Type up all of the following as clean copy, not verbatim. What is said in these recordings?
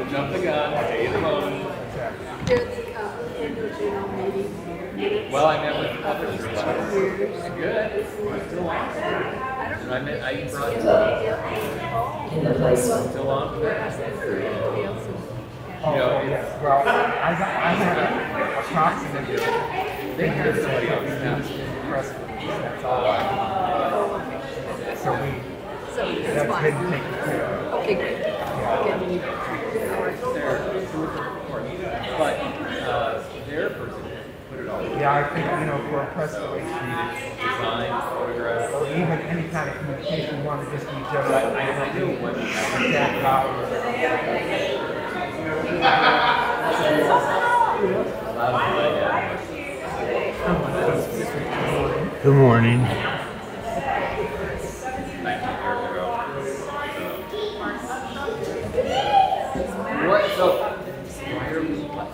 Jump the gun, stay at home. Well, I met with others. Good. Still on. I brought In the place. still on. You know, Well, I had approximately they have somebody else now. press release, that's all I So that's been taken care of. Okay, great. They're but their person put it all Yeah, I think, for a press release, design, photographs. or even any kind of communication, you want to just be just I do what exact hours. Good morning. What? So, why are we what?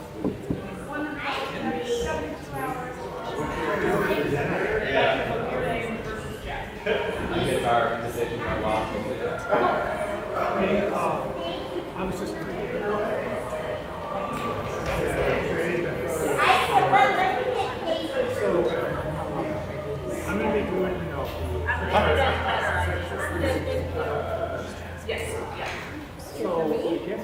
I get our decision by law. I was just. I'm going to make you let me know. Yes, yeah. So, I guess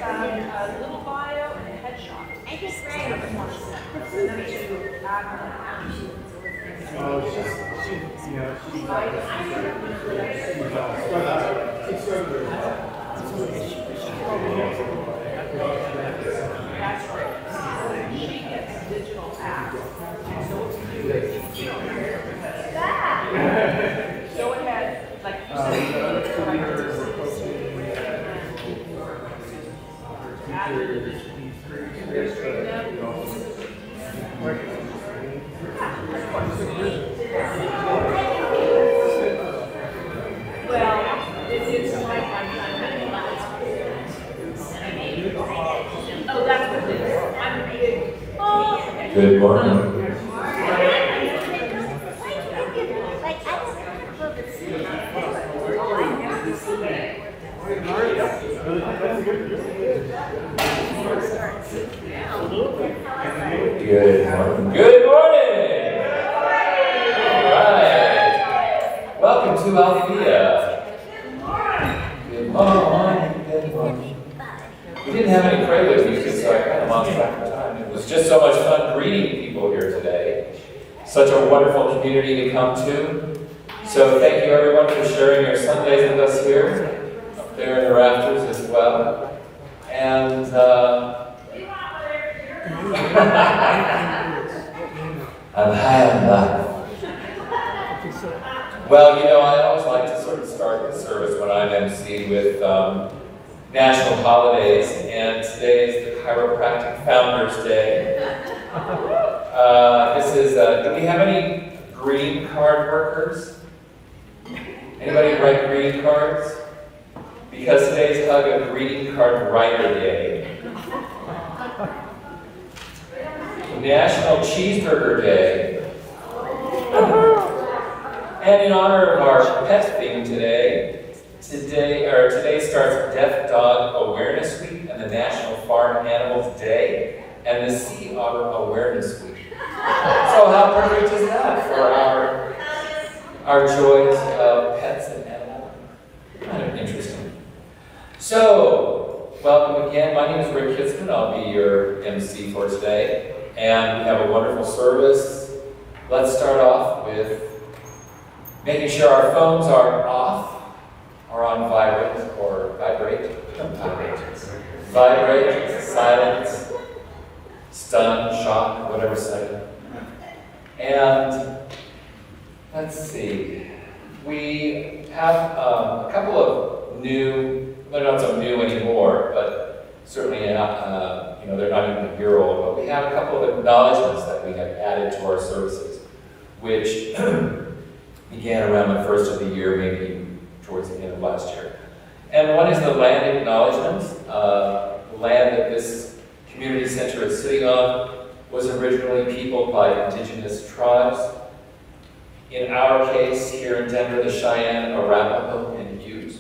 I need A little bio and a headshot. Oh, she's That's right. She gets digital apps. So it's good. So it has, like, well, it's like oh, that's what it is. I'm big. Oh. Good morning. Good morning. All right. Welcome to Althea. Good morning. Good morning. We didn't have any prelude music, so I kind of lost track of time. It was just so much fun greeting people here today. Such a wonderful community to come to. So thank you everyone for sharing your Sundays with us here, up there in the rafters as well. And I'm high on life. Well, I always like to sort of start the service when I'm MC with national holidays, and today is the Chiropractic Founders Day. This is, do we have any green card workers? Anybody write greeting cards? Because today's Hug a Greeting Card Writer Day. National Cheeseburger Day. And in honor of our pet theme today starts Deaf Dog Awareness Week and the National Farm Animals Day and the Sea Otter Awareness Week. So how perfect is that for our joys of pets and animals? Kind of interesting. So, welcome again. My name is Rick Kitzman. I'll be your MC for today. And we have a wonderful service. Let's start off with making sure our phones are off, or on vibrate, or vibrate, silence, stun, shock, whatever setting. And let's see, we have a couple of new, they're not so new anymore, but certainly, they're not even a year old, but we have a couple of acknowledgements that we have added to our services, which began around the first of the year, maybe towards the end of last year. And one is the land acknowledgement. The land that this community center is sitting on was originally peopled by indigenous tribes. In our case, here in Denver, the Cheyenne, Arapaho, and Ute.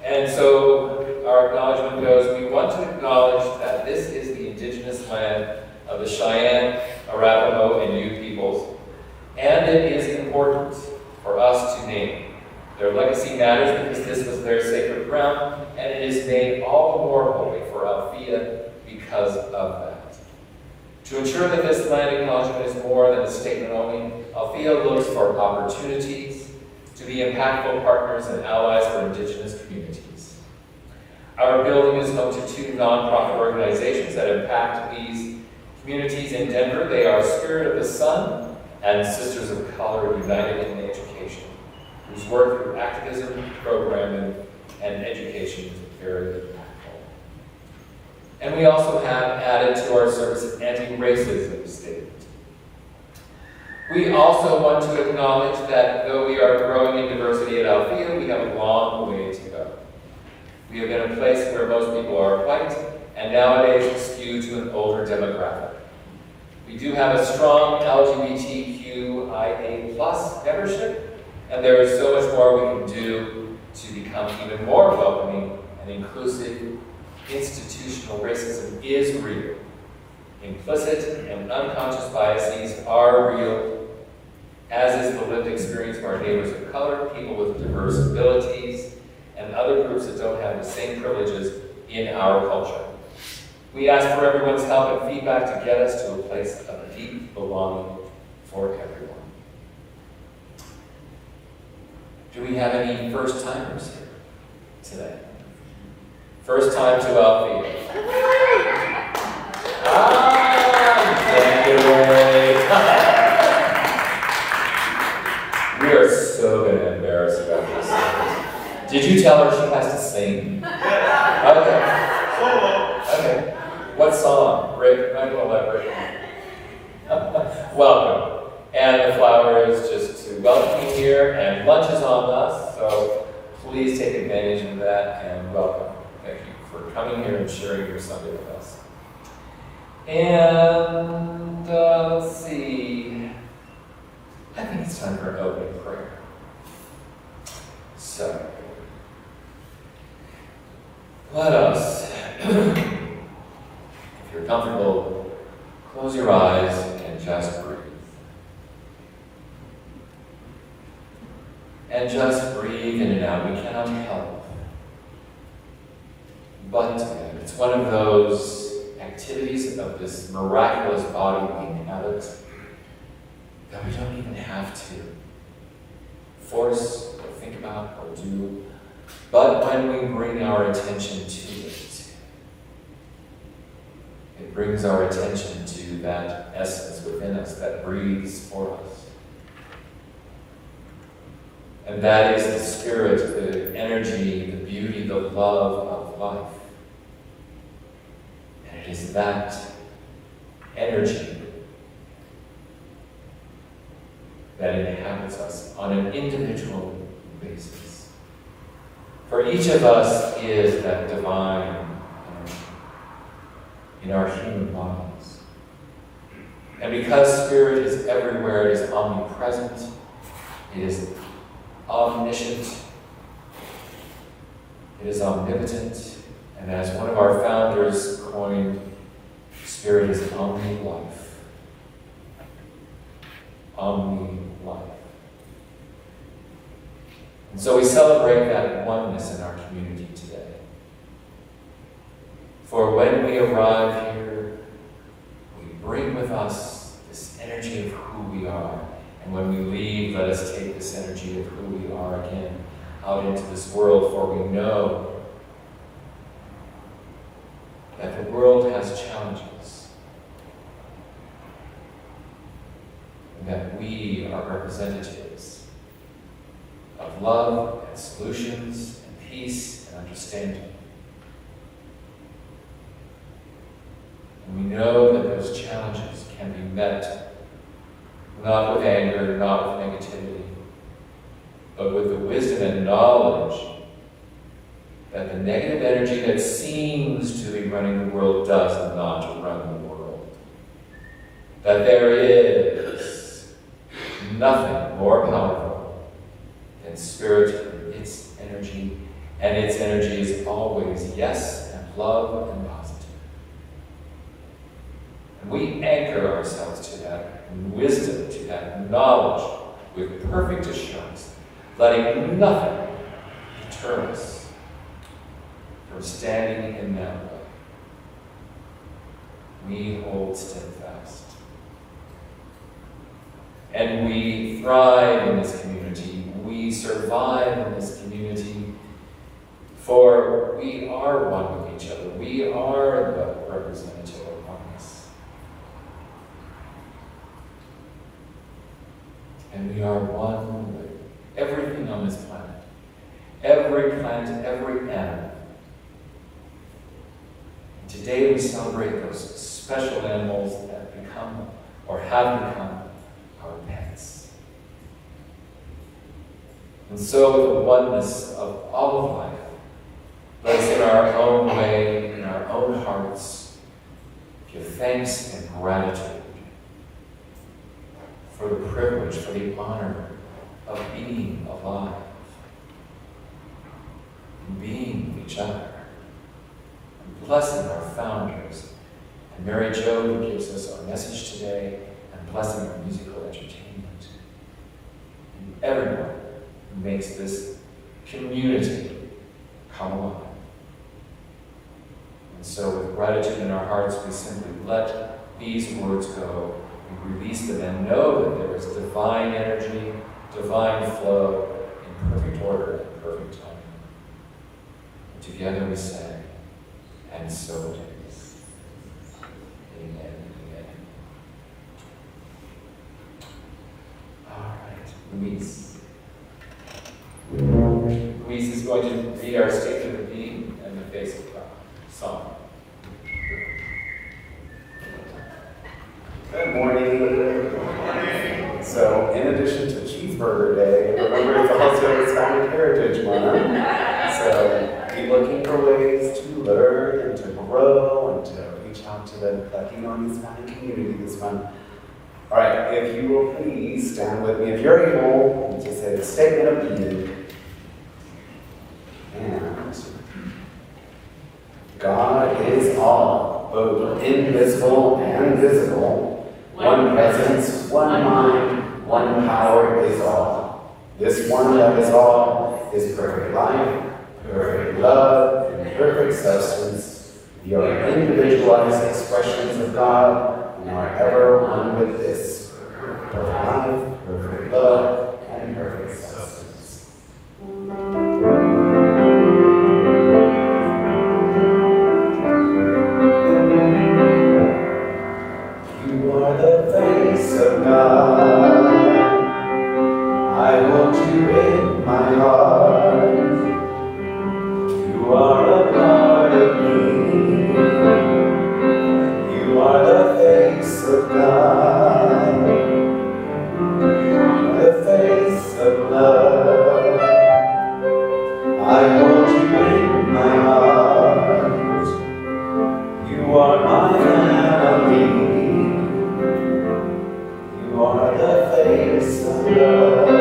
And so our acknowledgement goes, we want to acknowledge that this is the indigenous land of the Cheyenne, Arapaho, and Ute peoples, and it is important for us to name. Their legacy matters because this was their sacred ground, and it is made all the more holy for Althea because of that. To ensure that this land acknowledgement is more than a statement only, Althea looks for opportunities to be impactful partners and allies for Indigenous communities. Our building is home to two nonprofit organizations that impact these communities in Denver. They are Spirit of the Sun and Sisters of Color United in Education, whose work through activism, programming, and education is very impactful. And we also have added to our service an anti-racism statement. We also want to acknowledge that though we are growing in diversity at Althea, we have a long way to go. We have been a place where most people are white, and nowadays skew to an older demographic. We do have a strong LGBTQIA+ membership, and there is so much more we can do to become even more welcoming and inclusive. Institutional racism is real. Implicit and unconscious biases are real, as is the lived experience of our neighbors of color, people with diverse abilities, and other groups that don't have the same privileges in our culture. We ask for everyone's help and feedback to get us to a place of deep belonging for everyone. Do we have any first-timers here today? First time to Althea. Thank you, Ray. We are so going to embarrass about this. Did you tell her she has to sing? Okay. What song? Rick, I'm going to let Rick. Welcome. And the flower is just to welcome you here, and lunch is on us, so please take advantage of that and welcome. Thank you for coming here and sharing your Sunday with us. And let's see. I think it's time for an opening prayer. So, let us, if you're comfortable, close your eyes and just breathe. And just breathe in and out. We cannot help. But it's one of those activities of this miraculous body we inhabit that we don't even have to force or think about or do. But when we bring our attention to it, it brings our attention to that essence within us that breathes for us. And that is the spirit, the energy, the beauty, the love of life. And it is that energy that inhabits us on an individual basis. For each of us is that divine energy in our human bodies. And because spirit is everywhere, it is omnipresent, it is omniscient, it is omnipotent, and as one of our founders coined, spirit is omni-life. Omni-life. And so we celebrate that oneness in our community today. For when we arrive here, we bring with us this energy of who we are. And when we leave, let us take this energy of who we are again out into this world, for we know that the world has challenges. and that we are representatives of love and solutions and peace and understanding. And we know that those challenges can be met not with anger, not with negativity, but with the wisdom and knowledge that the negative energy that seems to be running the world does not run the world. That there is nothing more powerful than spirit and its energy, and its energy is always yes and love and positive. And we anchor ourselves to that wisdom, to that knowledge, with perfect assurance, letting nothing deter us from standing in that way. We hold steadfast. And we thrive in this community. We survive in this community. For we are one with each other. We are the representative of oneness. And we are one with everything on this planet. Every plant, every animal. And today we celebrate those special animals that become or have become our pets. And so the oneness of all of life, let us in our own way, in our own hearts, give thanks and gratitude for the privilege, for the honor of being alive, and being with each other, and blessing our founders, and Mary Jo, who gives us our message today, and blessing our musical entertainment, and everyone who makes this community come alive. And so with gratitude in our hearts, we simply let these words go. We release them and know that there is divine energy, divine flow, in perfect order and perfect timing. And together we say, and so it is. Amen. Amen. All right, Louise. Louise is going to read our State of the Being and the Face of God song. Good morning. Good morning. So, in addition to Cheeseburger Day, remember it's also Hispanic Heritage Month. So, be looking for ways to learn and to grow and to reach out to the Latino and Hispanic community this month. All right, if you will please stand with me, if you're able, to say the statement of being. And God is all, both invisible and visible. One presence, one mind, one power is all. This one that is all is perfect life, perfect love, and perfect substance. We are individualized expressions of God and are ever one with this. Perfect life, perfect love, and perfect substance. You are the face of God. I hold you in my heart. You are a part of me. You are the face of God. The face of love. I hold you in my heart. You are my family. You are the face of love.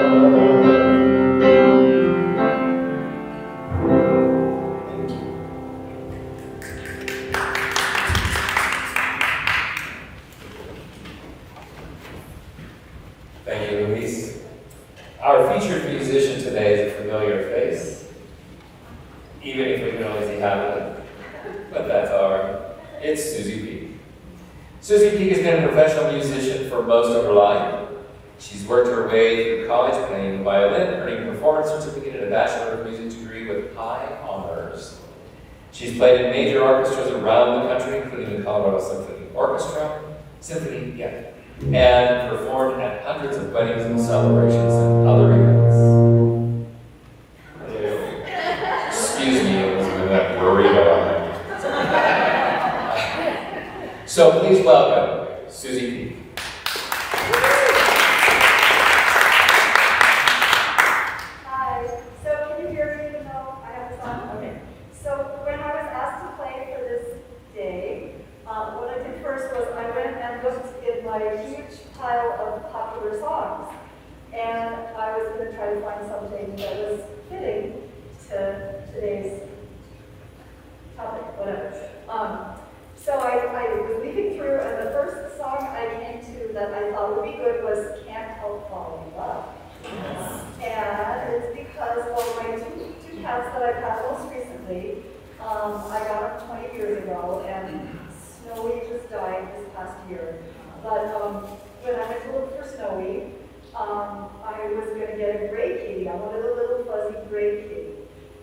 Thank you. Thank you, Luis. Our featured musician today is a familiar face, even if we can only see half of it. But that's all right. It's Susie Peak. Susie Peak has been a professional musician for most of her life. She's worked her way through college playing the violin, earning a performance certificate and a Bachelor of Music degree with high honors. She's played in major orchestras around the country, including the Colorado Symphony Orchestra, and performed at hundreds of weddings and celebrations and other events. Excuse me, Elizabeth, that burrito on that. So please welcome Susie Peak. Hi. So can you hear me even though I have this on? Okay. So when I was asked to play for this day, what I did first was I went and looked in my huge pile of popular songs. And I was going to try to find something that was fitting to today's topic, whatever. So I was leafing through, and the first song I came to that I thought would be good was Can't Help Falling in Love. And it's because, well, my two cats that I've had most recently, I got them 20 years ago, and Snowy just died this past year. But when I went to look for Snowy, I was going to get a gray kitty. I wanted a little fuzzy gray kitty.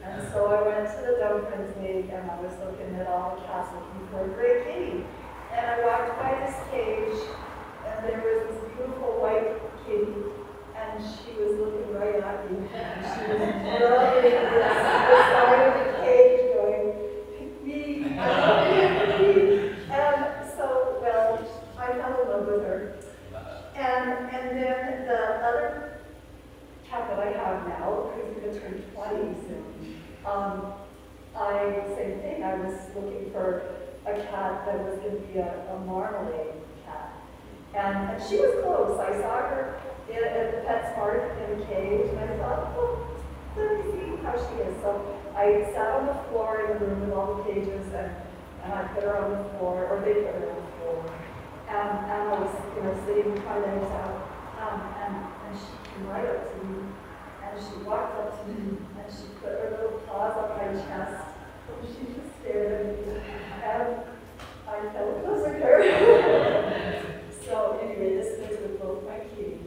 And so I went to the Dumfries League, and I was looking at all the cats looking for a gray kitty. And I walked by this cage, and there was this beautiful white kitty. And she was looking right at me, and she was running the side of the cage going, pick me, pick me. And so, well, I fell in love with her. And then the other cat that I have now, who's going to turn 20 soon, same thing, I was looking for a cat that was going to be a marmalade cat. And she was close. I saw her at the PetSmart in the cage, and I thought, well, let me see how she is. So I sat on the floor in the room with all the cages, and I put her on the floor, or they put her on the floor. And I was, sitting with my legs out, and she came right up to me, and she walked up to me, and she put her little paws on my chest, and she just stared at me, and I fell in love with her. So anyway, this goes with both my kitties.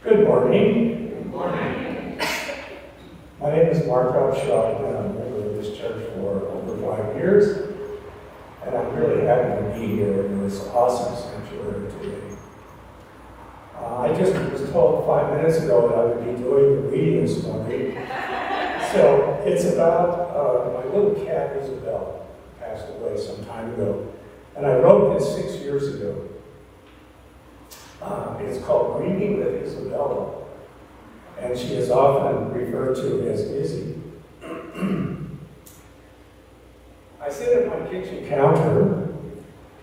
Good morning. Good morning. My name is Mark Upshaw. I've been a member of this church for over 5 years, and I'm really happy to be here in this awesome sanctuary today. I just was told 5 minutes ago that I would be doing the reading this morning, So it's about my little cat Isabella, passed away some time ago. And I wrote this 6 years ago. It's called Grieving with Isabella. And she is often referred to as Izzy. I sit at my kitchen counter,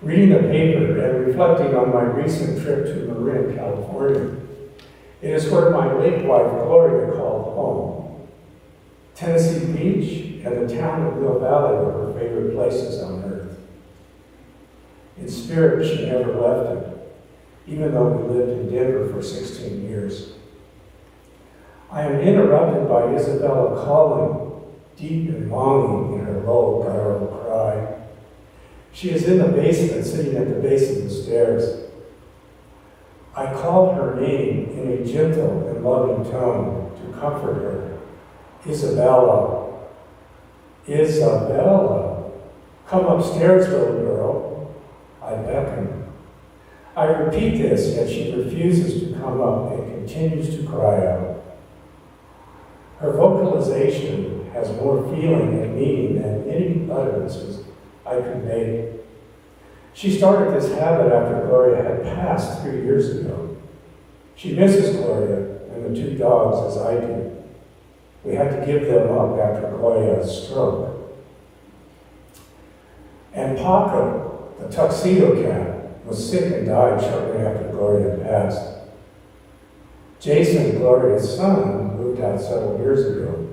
reading the paper and reflecting on my recent trip to Marin, California. It is where my late wife Gloria called home. Tennessee Beach and the town of Mill Valley were her favorite places on earth. In spirit, she never left it, even though we lived in Denver for 16 years. I am interrupted by Isabella calling, deep and longing in her low, guttural cry. She is in the basement, sitting at the base of the stairs. I called her name in a gentle and loving tone to comfort her. Isabella. Isabella. Come upstairs, little girl. I beckon. I repeat this, yet she refuses to come up and continues to cry out. Her vocalization has more feeling and meaning than any utterances I could make. She started this habit after Gloria had passed 3 years ago. She misses Gloria and the 2 dogs as I do. We had to give them up after Gloria's stroke. And Paco, the tuxedo cat, was sick and died shortly after Gloria passed. Jason, Gloria's son, moved out several years ago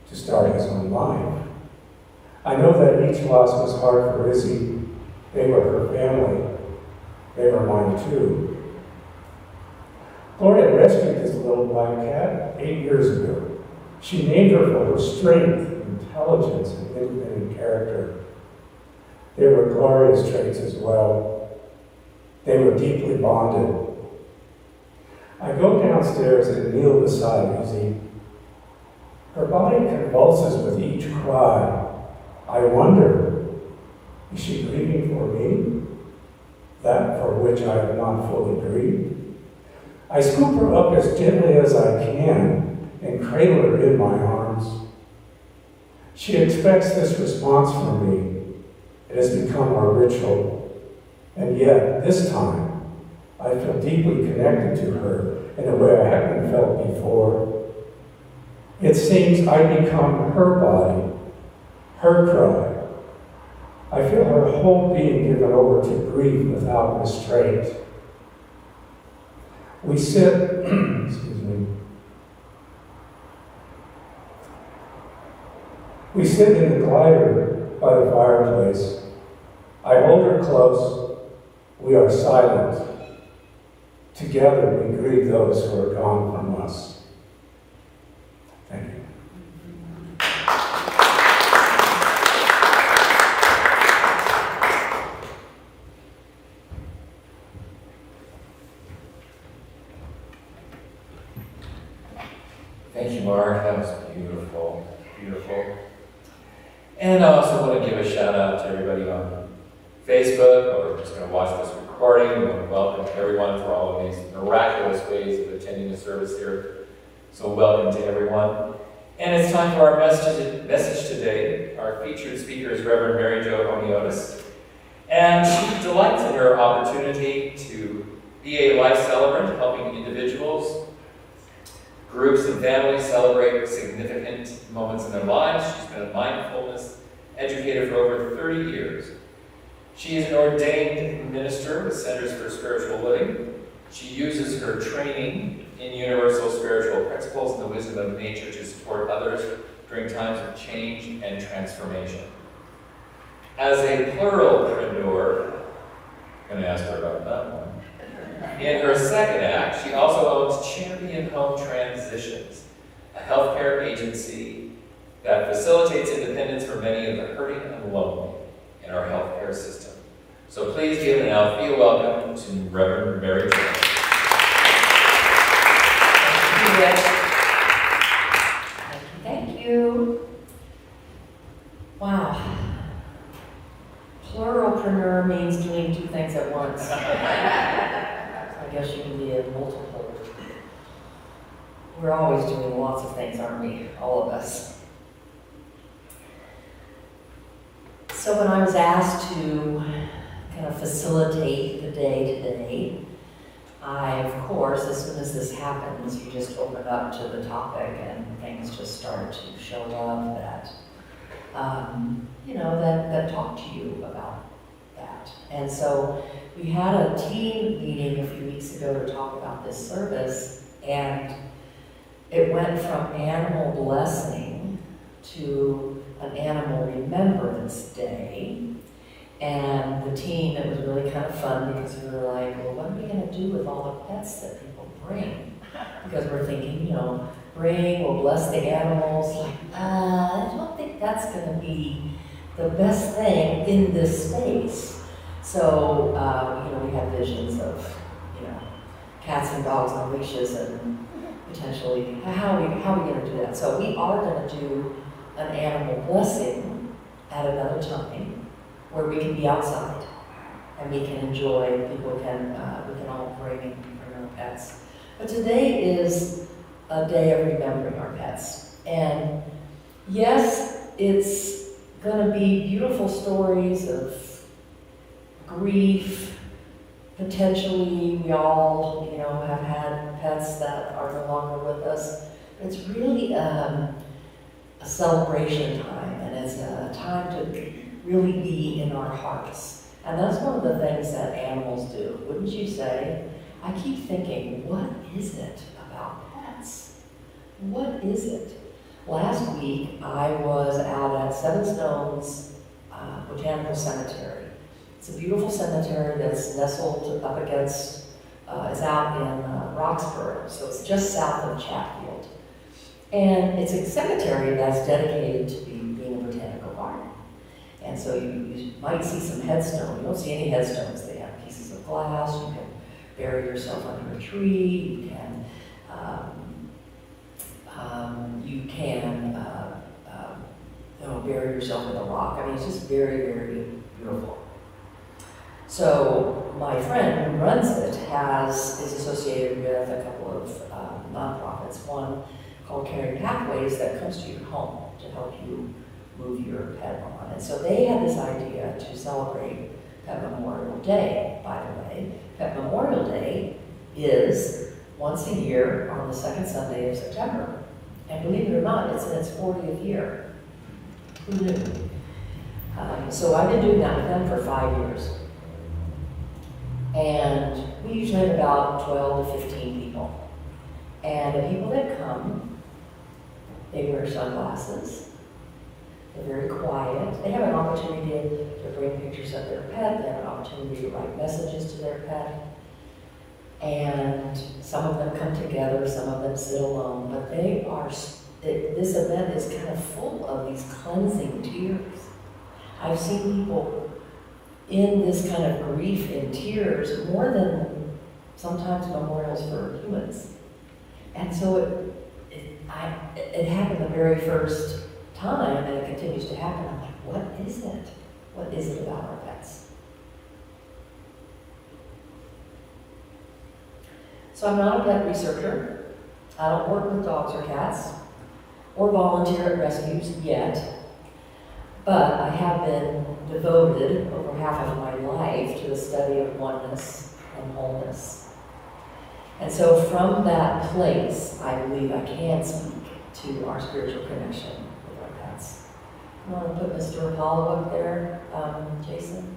to start his own life. I know that each loss was hard for Izzy. They were her family. They were mine too. Gloria rescued this little black cat 8 years ago. She named her for her strength, intelligence, and independent character. They were Gloria's traits as well. They were deeply bonded. I go downstairs and kneel beside Izzy. Her body convulses with each cry. I wonder, is she grieving for me? That for which I have not fully grieved? I scoop her up as gently as I can and cradle her in my arms. She expects this response from me. It has become our ritual. And yet, this time, I feel deeply connected to her in a way I haven't felt before. It seems I become her body, her cry. I feel her whole being given over to grief without restraint. We sit, excuse me. We sit in the glider by the fireplace. I hold her close. We are silent. Together we grieve those who are gone from us. Thank you. Thank you, Mark. That was beautiful, beautiful. And I also want to give a shout out to everybody on Facebook or just going to watch this recording. And welcome to everyone for all of these miraculous ways of attending the service here. So welcome to everyone. And it's time for our message today. Our featured speaker is Reverend Mary Jo Honiotis. And she delights in her opportunity to be a life celebrant, helping individuals, groups, and families celebrate significant moments in their lives. She's been a mindfulness educator for over 30 years. She is an ordained minister with Centers for Spiritual Living. She uses her training in universal spiritual principles and the wisdom of nature to support others during times of change and transformation. As a pluralpreneur, I'm going to ask her about that one. In her second act, she also owns Champion Home Transitions, a healthcare agency that facilitates independence for many of the hurting and lonely in our healthcare system. So please give an Althea welcome to Reverend Mary Jo. Thank you. Wow. Pluralpreneur means doing 2 things at once. I guess you can be a multiple. We're always doing lots of things, aren't we? All of us. So when I was asked to kind of facilitate the day today, I, of course, as soon as this happens, you just open up to the topic and things just start to show up that, that talk to you about that. And so we had a team meeting a few weeks ago to talk about this service, and it went from animal blessing to an animal remembrance day. And the team, it was really kind of fun because we were like, well, what are we going to do with all the pets that people bring? Because we're thinking, we'll bless the animals. Like, I don't think that's going to be the best thing in this space. So, we had visions of, cats and dogs on leashes and potentially, how are we going to do that? So we are going to do an animal blessing at another time, where we can be outside and we can enjoy, we can all bring our pets. But today is a day of remembering our pets. And yes, it's gonna be beautiful stories of grief. Potentially, we all, have had pets that are no longer with us. It's really a celebration time, and it's a time to really be in our hearts. And that's one of the things that animals do, wouldn't you say? I keep thinking, what is it about pets? What is it? Last week, I was out at Seven Stones Botanical Cemetery. It's a beautiful cemetery that's nestled up against, it's out in Roxborough, so it's just south of Chatfield. And it's a cemetery that's dedicated to being a botanical garden. And so you might see some headstones. You don't see any headstones. They have pieces of glass. You can bury yourself under a tree. You can bury yourself in a rock. I mean, it's just very, very beautiful. So my friend who runs it is associated with a couple of nonprofits. One called Caring Pathways that comes to your home to help you move your pet on. And so they had this idea to celebrate Pet Memorial Day, by the way. Pet Memorial Day is once a year on the second Sunday of September. And believe it or not, it's in its 40th year. Who knew? So I've been doing that with them for 5 years. And we usually have about 12 to 15 people. And the people that come, they wear sunglasses. They're very quiet. They have an opportunity to bring pictures of their pet. They have an opportunity to write messages to their pet. And some of them come together, some of them sit alone. But this event is kind of full of these cleansing tears. I've seen people in this kind of grief and tears more than sometimes memorials for humans. And so it happened the very first time, and it continues to happen. I'm like, what is it? What is it about our pets? So I'm not a pet researcher. I don't work with dogs or cats, or volunteer at rescues yet. But I have been devoted over half of my life to the study of oneness and wholeness. And so from that place, I believe I can speak to our spiritual connection with our pets. You want to put Mr. Apollo up there, Jason?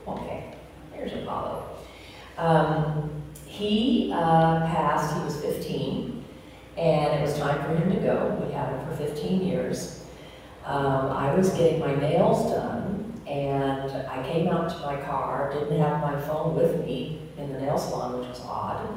Okay, there's Apollo. He passed, he was 15. And it was time for him to go. We had him for 15 years. I was getting my nails done, and I came out to my car, didn't have my phone with me in the nail salon, which was odd.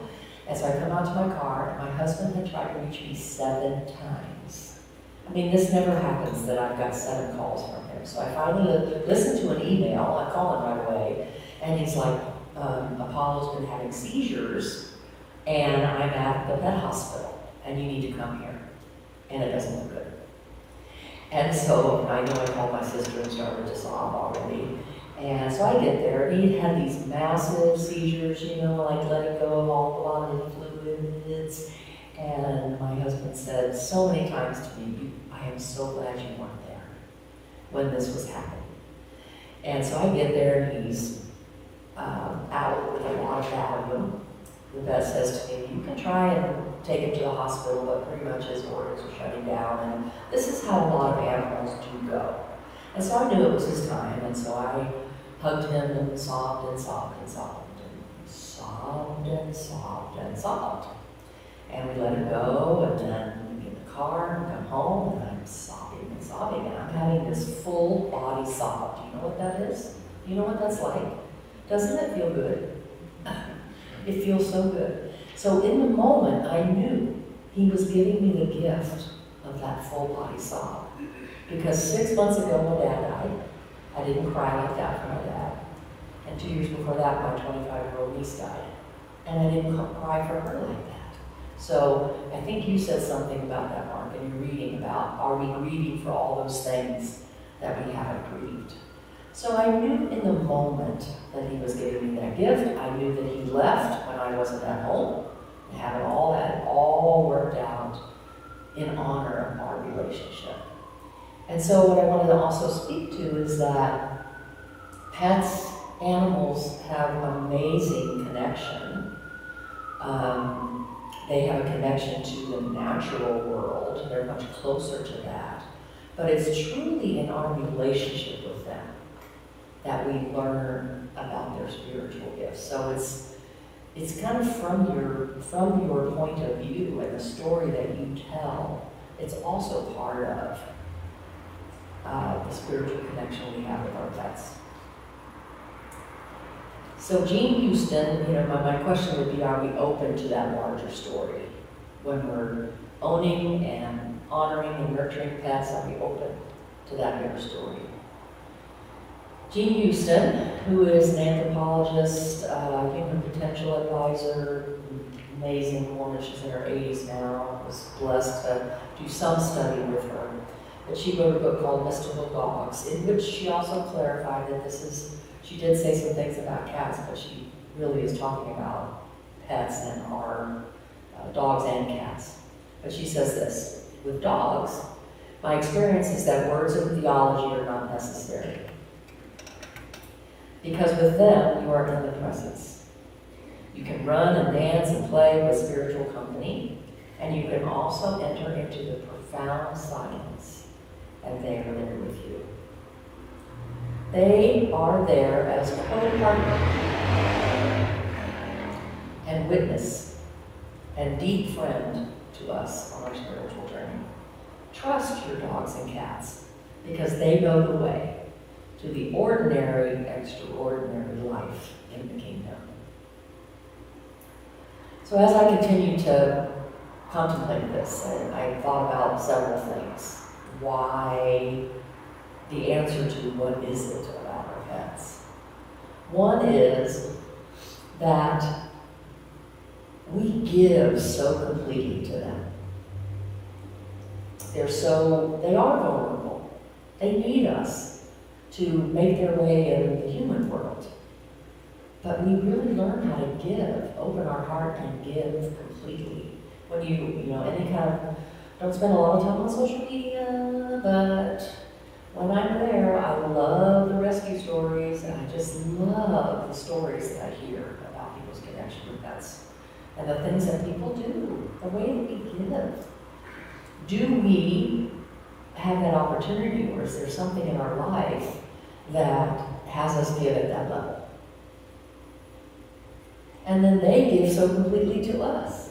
And so I come out to my car, and my husband had tried to reach me 7 times. I mean, this never happens that I've got 7 calls from him. So I finally listened to an email, I call him right away, and he's like, Apollo's been having seizures, and I'm at the pet hospital. And you need to come here. And it doesn't look good. And so I know I called my sister and started to sob already. And so I get there, and he had these massive seizures, like letting go of all the bodily fluids. And my husband said so many times to me, I am so glad you weren't there. when this was happening. And so I get there and he's out with a lot of Valium. The vet says to me, you can try and take him to the hospital, but pretty much his orders are shutting down. And this is how a lot of animals do go. And so I knew it was his time, and so I hugged him and sobbed and sobbed and sobbed and sobbed and sobbed and sobbed. And we let him go, and then we get in the car and come home, and I'm sobbing and sobbing, and I'm having this full body sob. Do you know what that is? Do you know what that's like? Doesn't it feel good? It feels so good. So in the moment, I knew he was giving me the gift of that full body sob. Because 6 months ago, my dad died. I didn't cry like that for my dad. And 2 years before that, my 25-year-old niece died. And I didn't cry for her like that. So I think you said something about that, Mark, and you're reading about, are we grieving for all those things that we haven't grieved? So I knew in the moment that he was giving me that gift. I knew that he left when I wasn't at home, and having all that all worked out in honor of our relationship. And so what I wanted to also speak to is that pets, animals have amazing connection. They have a connection to the natural world. They're much closer to that. But it's truly in our relationship with them that we learn about their spiritual gifts. So it's kind of from your point of view and the story that you tell. It's also part of the spiritual connection we have with our pets. So Jean Houston, my question would be, are we open to that larger story? When we're owning and honoring and nurturing pets, are we open to that bigger story? Jean Houston, who is an anthropologist, human potential advisor, amazing woman, she's in her 80s now. I was blessed to do some study with her. But she wrote a book called Mystical Dogs, in which she also clarified that she did say some things about cats, but she really is talking about pets and our dogs and cats. But she says this, with dogs, my experience is that words of theology are not necessary. Because with them, you are in the presence. You can run and dance and play with spiritual company, and you can also enter into the profound silence, and they are there with you. They are there as co-partner and witness and deep friend to us on our spiritual journey. Trust your dogs and cats because they know the way to the ordinary, extraordinary life in the kingdom. So as I continue to contemplate this, I thought about several things. Why, the answer to what is it about our pets. One is that we give so completely to them. They are vulnerable. They need us to make their way in the human world. But we really learn how to give, open our heart and give completely. When don't spend a lot of time on social media, but when I'm there, I love the rescue stories, and I just love the stories that I hear about people's connection with pets and the things that people do, the way that we give. Do we have that opportunity, or is there something in our life that has us give at that level? And then they give so completely to us.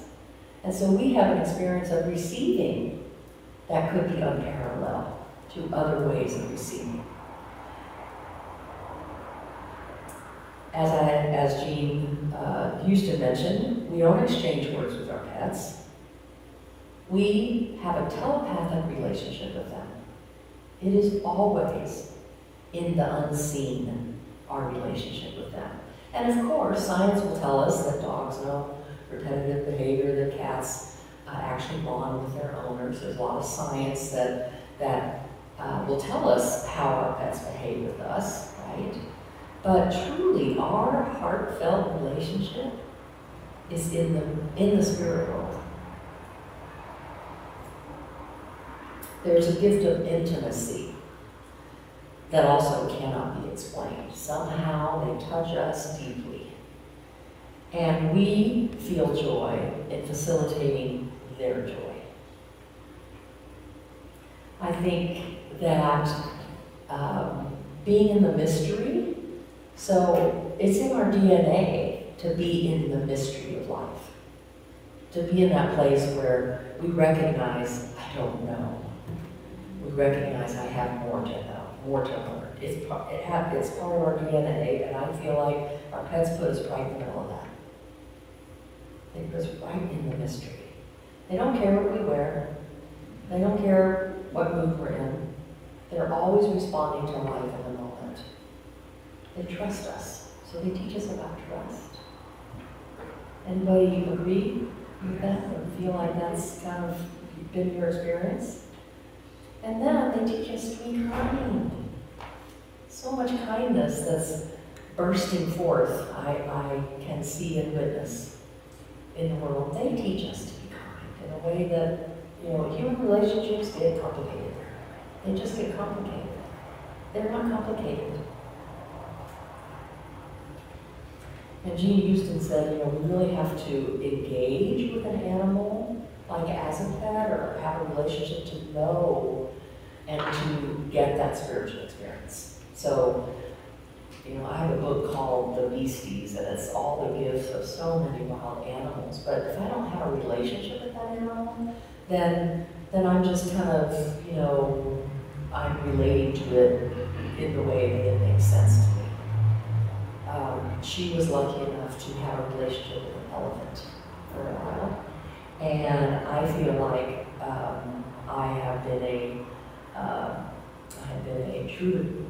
And so we have an experience of receiving that could be unparalleled to other ways of receiving. As Jean Houston mentioned, we don't exchange words with our pets. We have a telepathic relationship with them. It is always in the unseen, our relationship with them. And of course, science will tell us that dogs know repetitive behavior, that cats actually bond with their owners. There's a lot of science that will tell us how our pets behave with us, right? But truly, our heartfelt relationship is in the spirit world. There's a gift of intimacy that also cannot be explained. Somehow they touch us deeply. And we feel joy in facilitating their joy. I think that being in the mystery, so it's in our DNA to be in the mystery of life. To be in that place where we recognize, I don't know. We recognize I have more to know, more to learn. It's part of our DNA, and I feel like our pets put us right in the middle of that. They put us right in the mystery. They don't care what we wear. They don't care what mood we're in. They're always responding to life in the moment. They trust us, so they teach us about trust. Anybody agree with that or feel like that's kind of been your experience? And then they teach us to be kind. So much kindness that's bursting forth, I can see and witness in the world. They teach us to be kind in a way that, human relationships get complicated. They just get complicated. They're not complicated. And Jean Houston said, we really have to engage with an animal, like as a pet, or have a relationship to know and to get that spiritual experience. So, I have a book called The Beasties, and it's all the gifts of so many wild animals. But if I don't have a relationship with that animal, then I'm just kind of, I'm relating to it in the way that it makes sense to me. She was lucky enough to have a relationship with an elephant for a while. And I feel like I have been a true,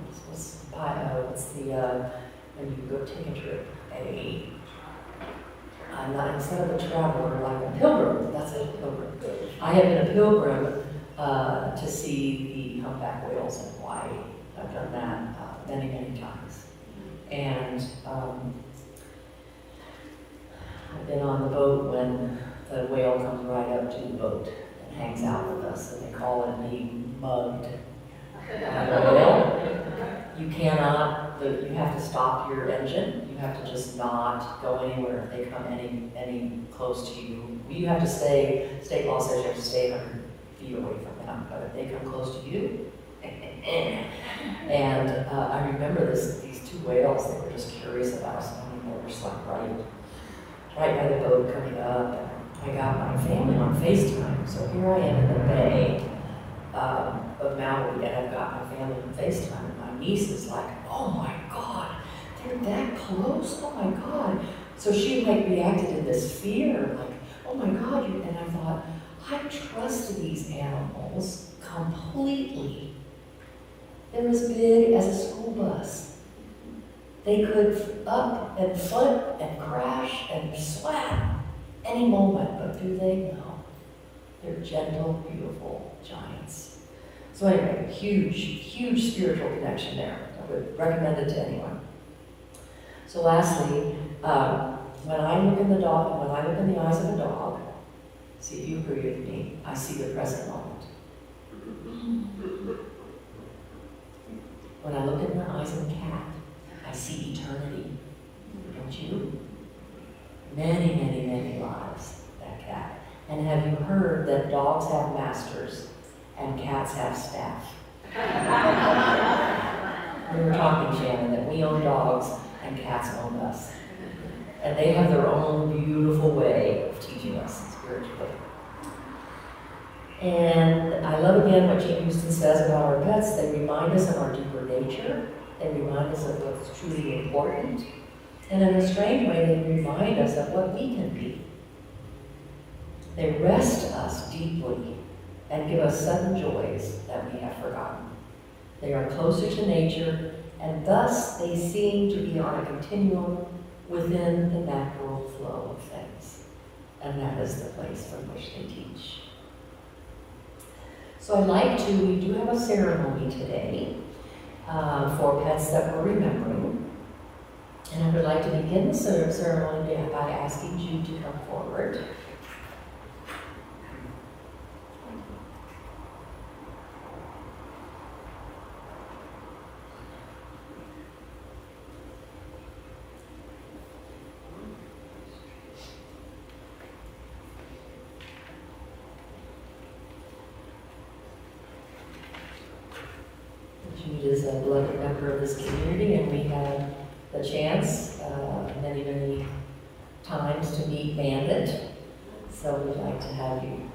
when you go take a trip, I'm not, instead of a traveler, like a pilgrim, that's a pilgrim. I have been a pilgrim to see the humpback whales in Hawaii. I've done that many, many times. And I've been on the boat when the whale comes right up to the boat and hangs out with us, and they call it being mugged by the whale. You you have to stop your engine. You have to just not go anywhere if they come any close to you. You have to state law says you have to stay 100 feet away from them, but if they come close to you, and I remember these two whales, they were just curious about us, and they were just like right by the boat coming up, and I got my family on FaceTime, so here I am in the bay of Maui, and I've got my family on FaceTime, and my niece is like, oh my God, they're that close, oh my God. So she reacted in this fear, like, oh my God, and I thought, I trust these animals completely. They're as big as a school bus. They could up and flip and crash and slap any moment, but do they? No. They're gentle, beautiful giants. So anyway, huge spiritual connection there. I would recommend it to anyone. So lastly, when I look in the eyes of a dog, see if you agree with me, I see the present moment. When I look in the eyes of a cat, I see eternity. Don't you? Many, many, many lives, that cat. And have you heard that dogs have masters and cats have staff? We were talking, Shannon, that we own dogs and cats own us. And they have their own beautiful way of teaching us spiritually. And I love again what Jean Houston says about our pets. They remind us of our deeper nature. They remind us of what's truly important. And in a strange way, they remind us of what we can be. They rest us deeply and give us sudden joys that we have forgotten. They are closer to nature, and thus they seem to be on a continuum within the natural flow of things. And that is the place from which they teach. So we do have a ceremony today for pets that we're remembering. And I would like to begin the ceremony by asking Jude to come forward. Pete is a beloved member of this community, and we had the chance many, many times to meet Bandit. So we'd like to have you.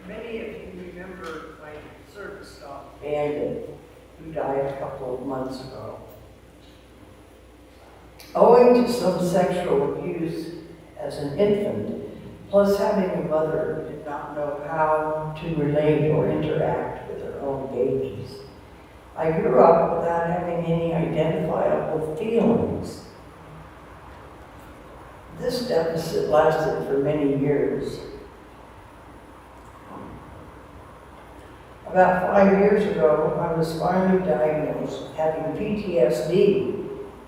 Many of you remember my service dog, Bandit, who died a couple of months ago. Owing to some sexual abuse as an infant, plus having a mother who did not know how to relate or interact with her own babies, I grew up without having any identifiable feelings. This deficit lasted for many years. About 5 years ago, I was finally diagnosed with having PTSD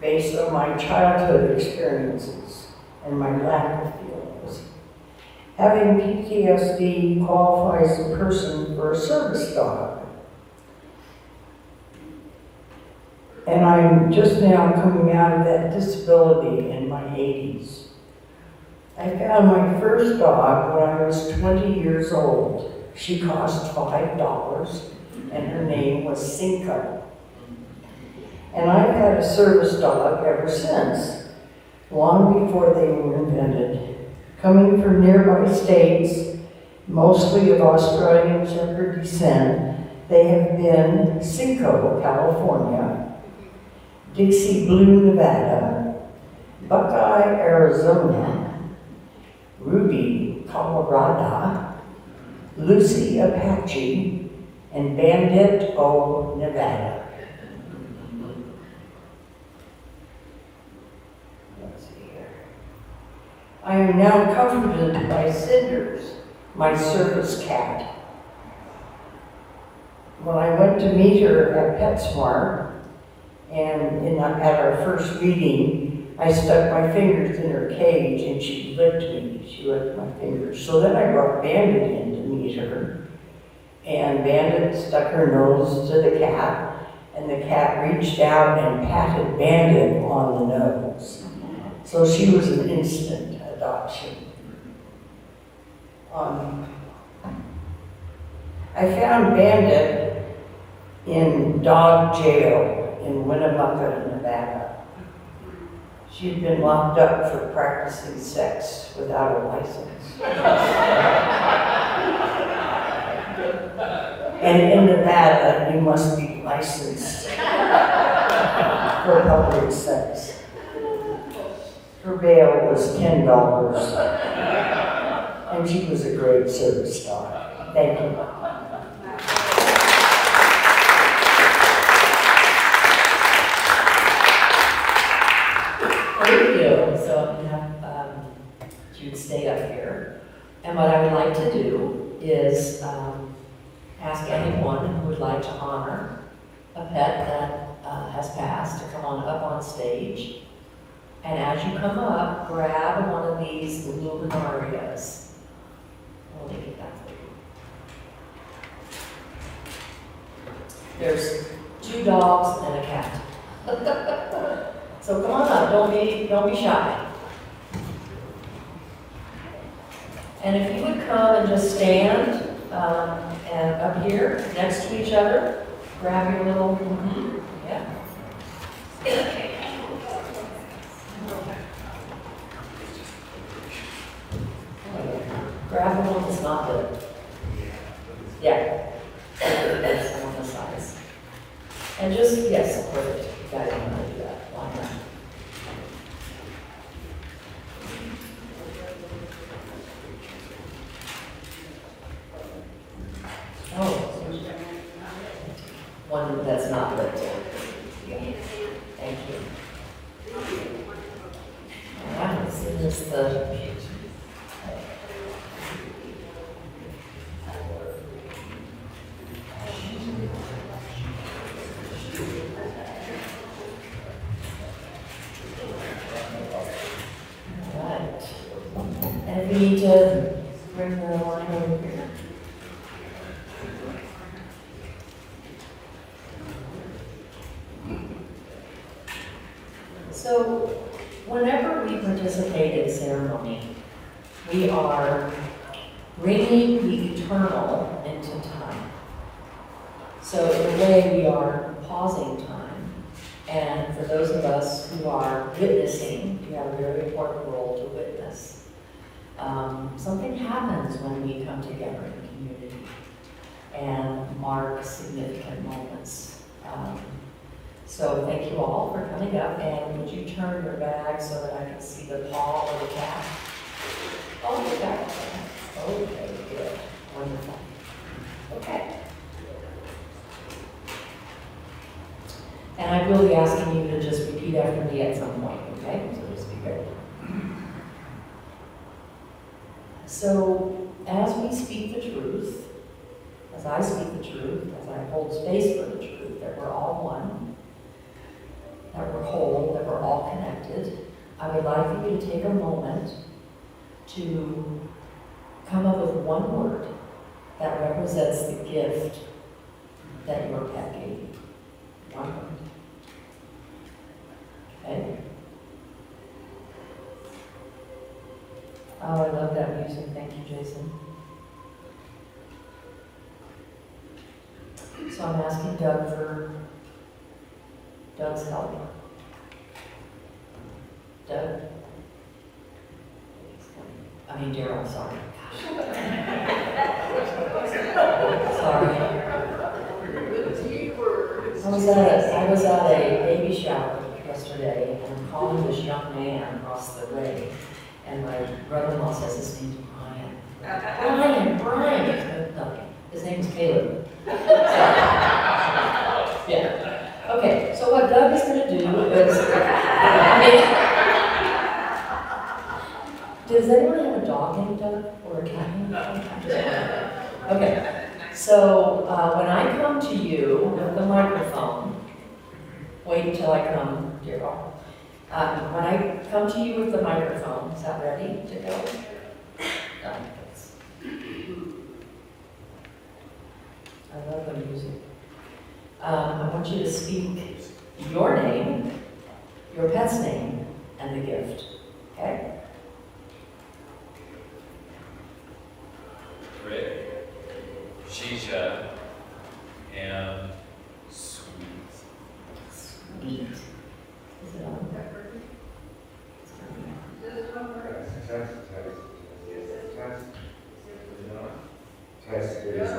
based on my childhood experiences and my lack of feelings. Having PTSD qualifies a person for a service dog. And I'm just now coming out of that disability in my 80s. I found my first dog when I was 20 years old. She cost $5, and her name was Cinco. And I've had a service dog ever since, long before they were invented. Coming from nearby states, mostly of Australian Shepherd descent, they have been Cinco, California, Dixie Blue, Nevada, Buckeye, Arizona, Ruby, Colorado, Lucy, Apache, and Bandit, Nevada. Let's see here. I am now comforted by Cinders, my service cat. When I went to meet her at PetSmart, and at our first meeting, I stuck my fingers in her cage and she licked me. She licked my fingers. So then I brought Bandit in to meet her. And Bandit stuck her nose to the cat, and the cat reached out and patted Bandit on the nose. So she was an instant adoption. I found Bandit in dog jail in Winnemucca, Nevada. She'd been locked up for practicing sex without a license. And in Nevada, you must be licensed for public sex. Her bail was $10, and she was a great service dog. Thank you. Thank you. So I'm going to have you stay up here. And what I would like to do is ask anyone who would like to honor a pet that has passed to come on up on stage. And as you come up, grab one of these luminarias. Let me get that for you. There's 2 dogs and a cat. So come on up, don't be shy. And if you would come and just stand and up here next to each other, grab your little, yeah. Grab the one that's not good. Yeah. That's the one the size. And just, yes, perfect. You guys don't want to do that. Why not? Oh. One that's not lit. Thank you. All right, so this is the and we need to bring the line over here. So, whenever we participate in ceremony, we are bringing the eternal into time. So in a way, we are pausing time. And for those of us who are witnessing, you have a very important role to witness. Something happens when we come together in community and mark significant moments. So thank you all for coming up, and would you turn your bag so that I can see the paw of the cat? Oh, the cat. Okay, good, wonderful. Okay. And I will be asking you to just repeat after me at some point, okay? So just be ready. So as we speak the truth, as I speak the truth, as I hold space for the truth, that we're all one, that we're whole, that we're all connected, I would like for you to take a moment to come up with one word that represents the gift that your pet gave you. One word. Okay? Oh, I love that music. Thank you, Jason. So I'm asking Doug for Doug's help. Doug? Daryl, sorry. Sorry. I was at a baby shower yesterday, and I'm calling this young man across the way, and my brother-in-law says his name's Brian. Brian! No, his name's Caleb. Yeah. Okay, so what Doug is going to do is, does anyone have a dog named Doug or a cat named Doug? Okay, so when I come to you with the microphone, wait until I come, dear God. When I come to you with the microphone, is that ready to go? No, thanks. I love the music. I want you to speak your name, your pet's name, and the gift. Okay? Rick, Shisha, and Sweet. Sweet. Is it on? It's coming. Test, it is on.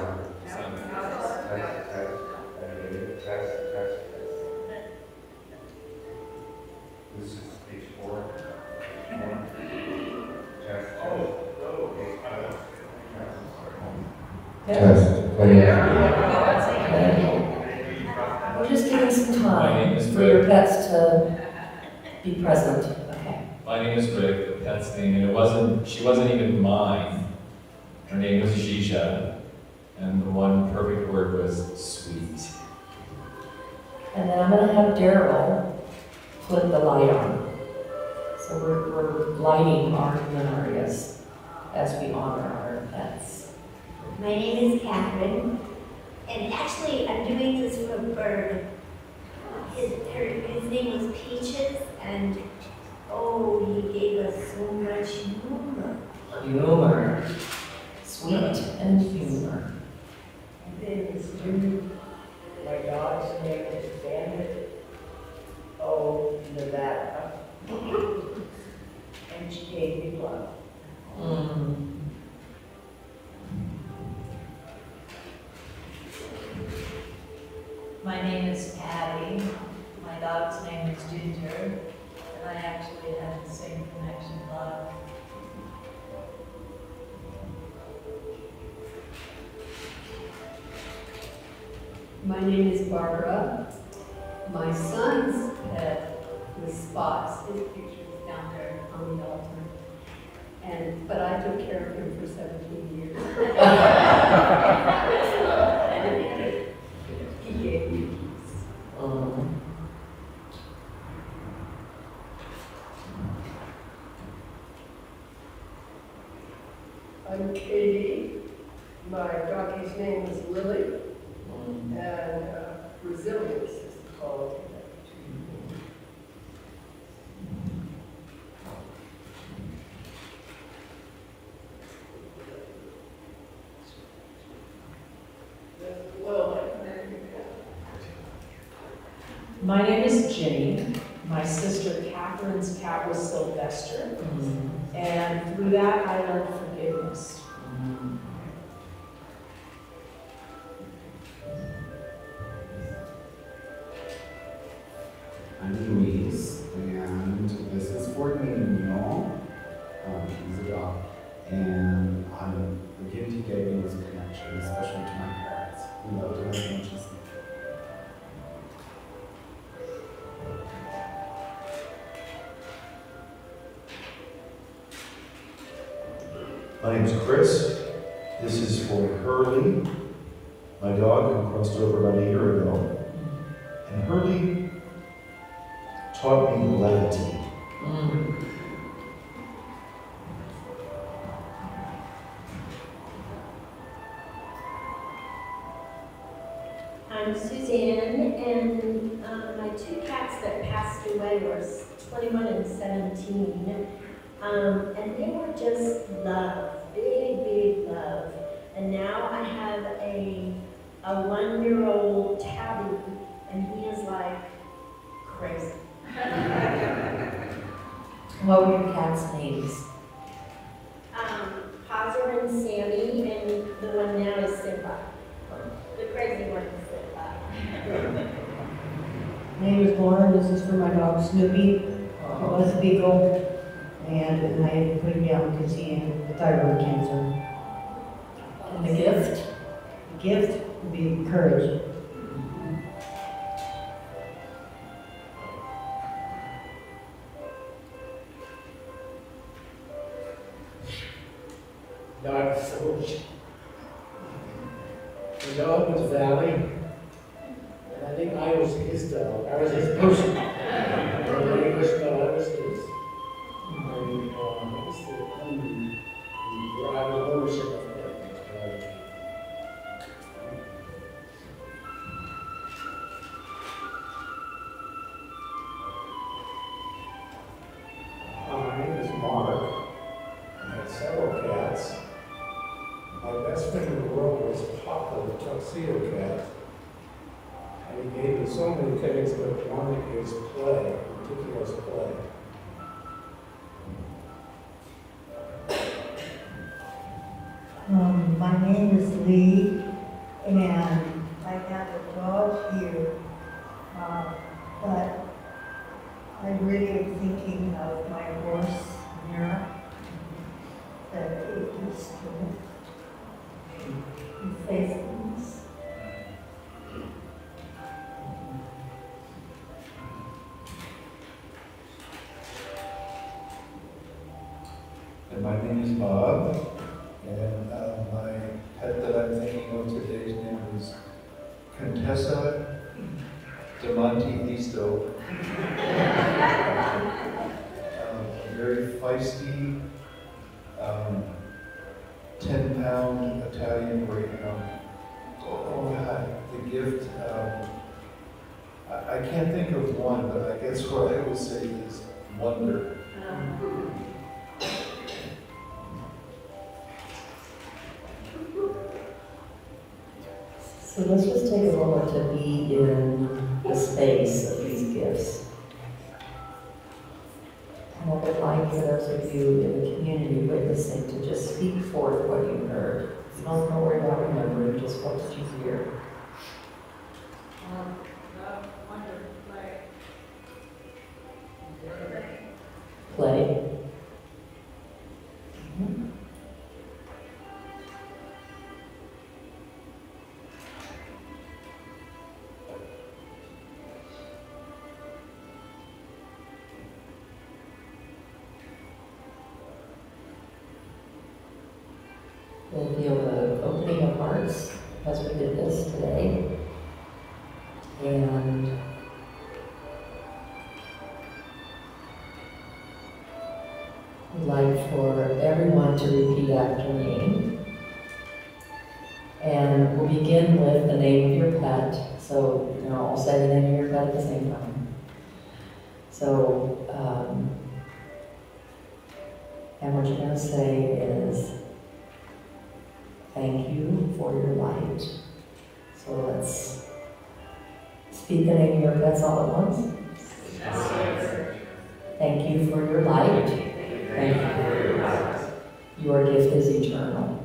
It's on there. Test. This is page 4. Test. We're just giving some My name time is for your Rick. pets to be present. Okay. My name is Rick, the pet's name, and she wasn't even mine. Her name was Shisha, and the one perfect word was sweet. And then I'm going to have Daryl put the light on. So we're lighting our human areas as we honor our pets. My name is Catherine, and actually I'm doing this for a bird. His name was Peaches, and he gave us so much humor. Humor. Sweet and humor. My name is Judy. My dog's name is Bandit. Oh, Nevada. And she gave me love. My name is Patty. My dog's name is Ginger, and I actually have the same connection love. My name is Barbara. My son's pet was Spots. His picture is down there on the altar. But I took care of him for 17 years. And he gave me peace. I'm Katie. My doggy's name is Lily. And resilience is the quality that My name is Ginny. My sister Catherine's cat was Sylvester. And through that, I learned forgiveness. I'm Louise, and this is for Nino. He's a dog. And the gift he gave me was a connection, especially to my parents. He loved him as much as me. My name's Chris. This is for Hurley, my dog who crossed over about a year ago. And Hurley taught me levity. I'm Suzanne, and my two cats that passed away were 21 and 17. And they were just love, big, big love. And now I have a 1-year-old tabby, and he is like crazy. What were your cats' names? Hosmer and Sammy, and the one now is Simba. The crazy one is Simba. My name is Lauren, this is for my dog Snoopy. He was a beagle, and I had to put him down because he had thyroid cancer. And the gift? The gift would be courage. Dog Forge. The dog was Valley, and I think I was his dog. I was his person. The English dog was his. And what's the rival ownership of that? My name is Mark. I had several cats. My best friend in the world was Papa, the tuxedo cat. And he gave me so many things, but one is play, ridiculous play. My name is Lee, and I have a dog here, but I really am thinking of my horse, Mira, that it used to be faithfulness. And my name is Bob. And my pet that I'm thinking of today's name is Contessa de Monte Listo. Very feisty, 10-pound Italian greyhound. Oh God, the gift. I can't think of one, but I guess what I would say is wonder. So let's just take a moment to be in the space of these gifts. And I would like for those of you in the community witnessing to just speak forth what you heard. You don't know where about remembering, just what did you hear? Play. We'll feel the opening of hearts as we did this today. And I'd like for everyone to repeat after me. And we'll begin with the name of your pet. So you're going to all say the name of your pet at the same time. So, and what you're going to say is, thank you for your light. So let's Speak the name of your pets all at once. Thank you for your light. Thank you for your light. Your gift is eternal.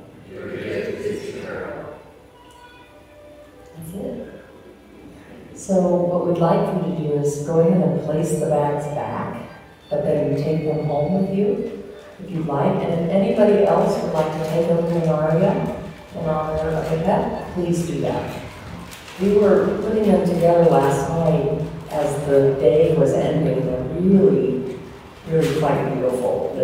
That's it. So what we'd like for you to do is go ahead and place the bags back, but then you take them home with you, if you'd like. And if anybody else would like to take a luminaria in honor of a pet, please do that. We were putting them together last night as the day was ending. They're really, really quite beautiful.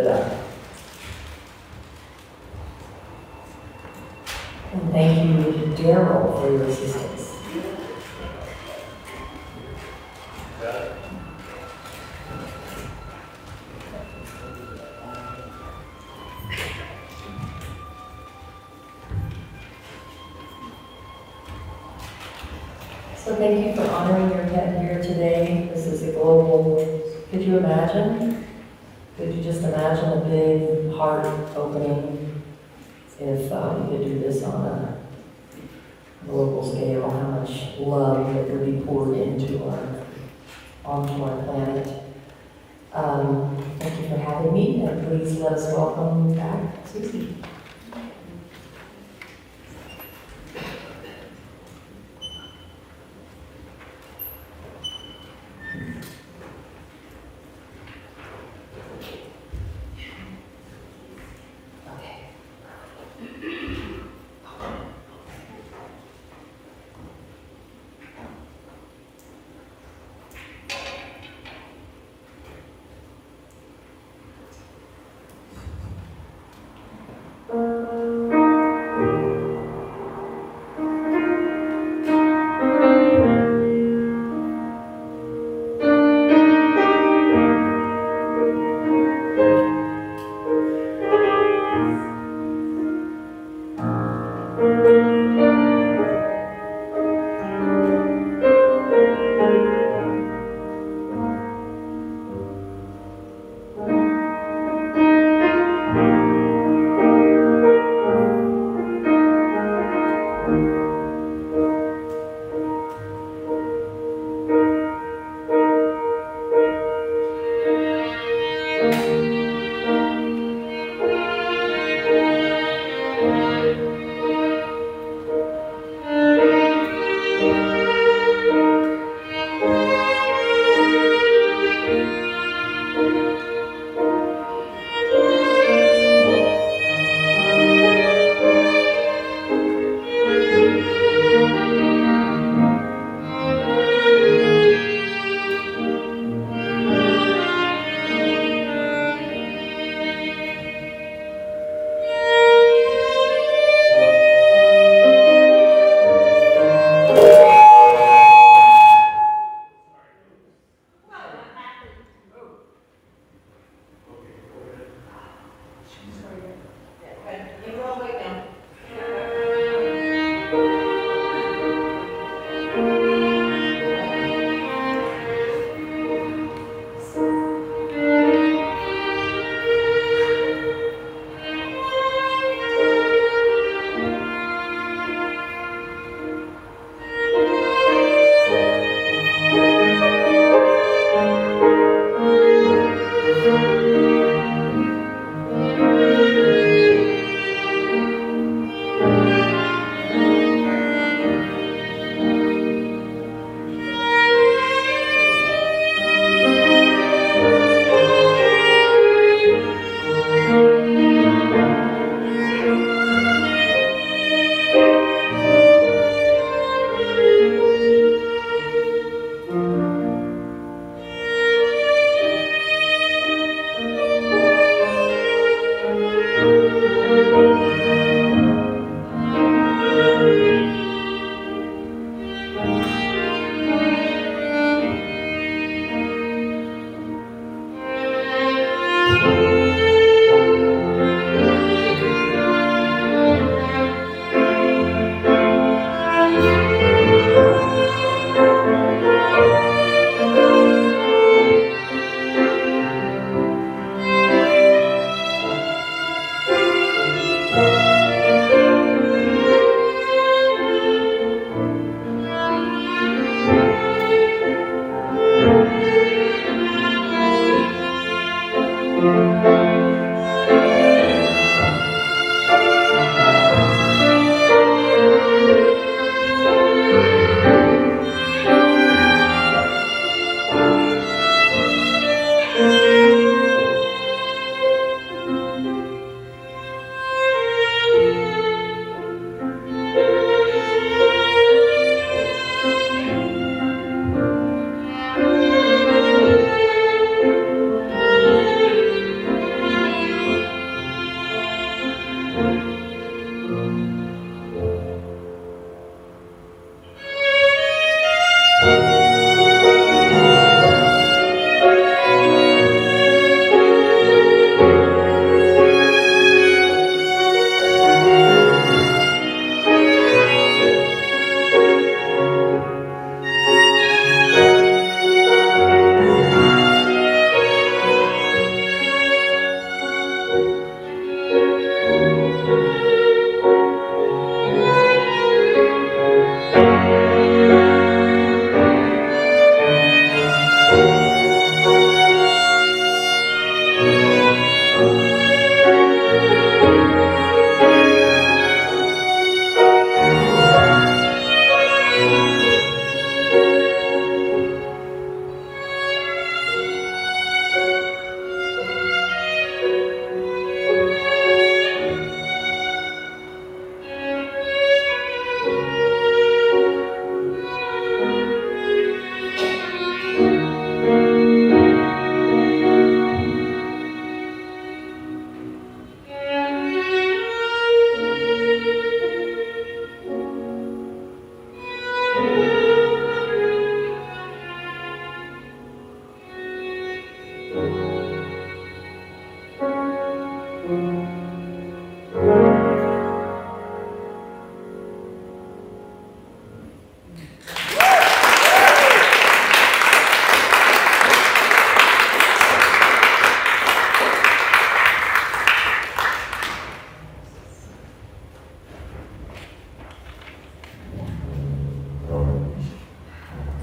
And thank you, Daryl, for your assistance. So thank you for honoring your pet here today. This is a global, could you imagine? Could you just imagine a big heart opening if we could do this on a global scale, how much love that would be poured onto our planet. Thank you for having me, and please let us welcome back Susie.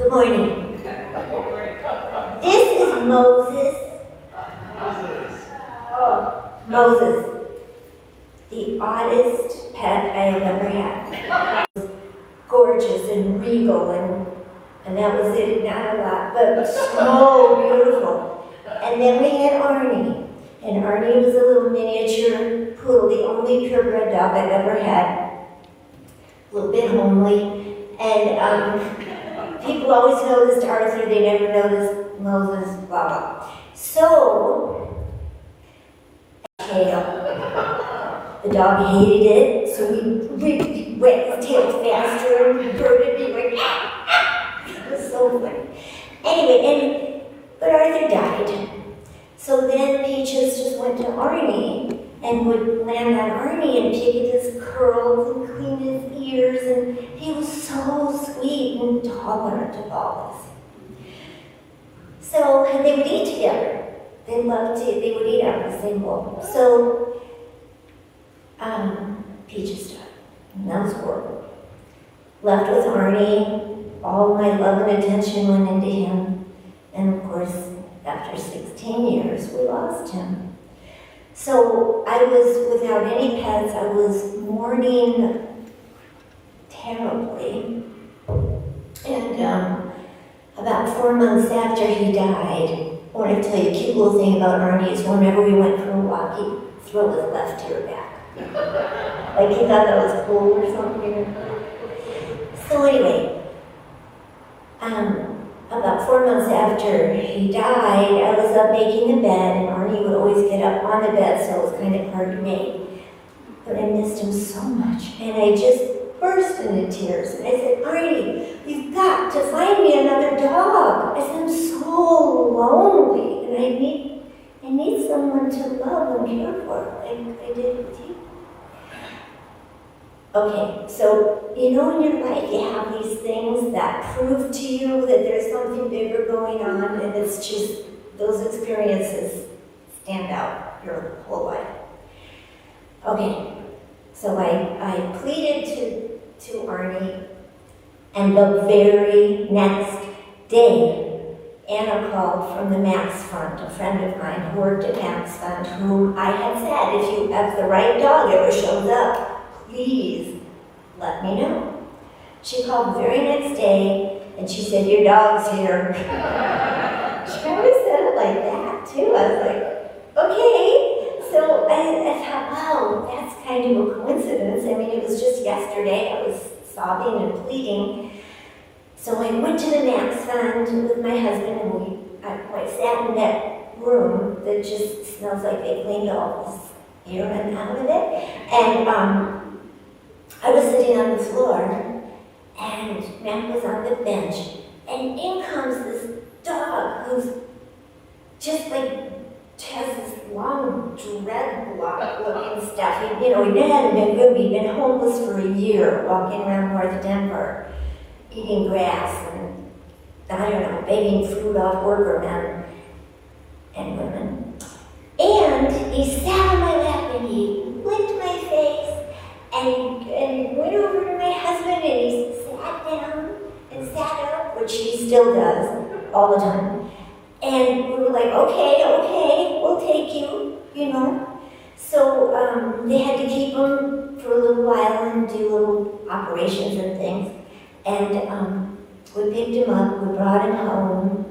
Good morning. This is Moses. Oh, Moses. The oddest pet I have ever had. Gorgeous and regal and that was it, not a lot, but so beautiful. And then we had Arnie. And Arnie was a little miniature poodle, the only purebred dog I've ever had. A little bit homely. And people always noticed Arthur, they never noticed Moses, blah, blah. So, tail. The dog hated it, so we wet his tail faster and birded me like, it was so funny. Anyway, but Arthur died. So then Peaches just went to Arnie and would land on Arnie and pick at his curls and clean his ears, and he was so sweet and tolerant of all this. So they would eat together. They loved to, they would eat out of the same bowl. So Peaches died. And that was horrible. Left with Arnie, all my love and attention went into him. And of course, after 16 years, we lost him. So I was without any pets. I was mourning terribly. And about 4 months after he died, I want to tell you a cute little thing about Arnie is whenever we went for a walk, he'd throw his left ear back. Like he thought that was cool or something. So anyway, about 4 months after he died, I was up making the bed, and Arnie would always get up on the bed, so it was kind of hard to make. But I missed him so much, and I just burst into tears. And I said, Arnie, you've got to find me another dog. I said, I'm so lonely, and I need someone to love and care for, like I did with you. Okay, so in your life you have these things that prove to you that there's something bigger going on, and it's just those experiences stand out your whole life. Okay, so I pleaded to Arnie, and the very next day, Anna called from the Max Fund, a friend of mine who worked at Max Fund, whom I had said, if the right dog ever shows up, please let me know. She called the very next day and she said, your dog's here. She always said it like that too. I was like, okay. So I thought, wow, that's kind of a coincidence. I mean, it was just yesterday. I was sobbing and pleading. So I went to the Max Fund with my husband, and I sat in that room that just smells like they cleaned all this urine out of it. And I was sitting on the floor, and Mac was on the bench, and in comes this dog who's just like has this long dreadlock looking stuff. He hadn't been good. He'd been homeless for a year, walking around North Denver, eating grass and, begging food off worker men and women. And he sat on my lap and he licked my face and went over to my husband and he sat down and sat up, which he still does all the time. And we were like, okay, we'll take you, So they had to keep him for a little while and do little operations and things. And we picked him up, we brought him home.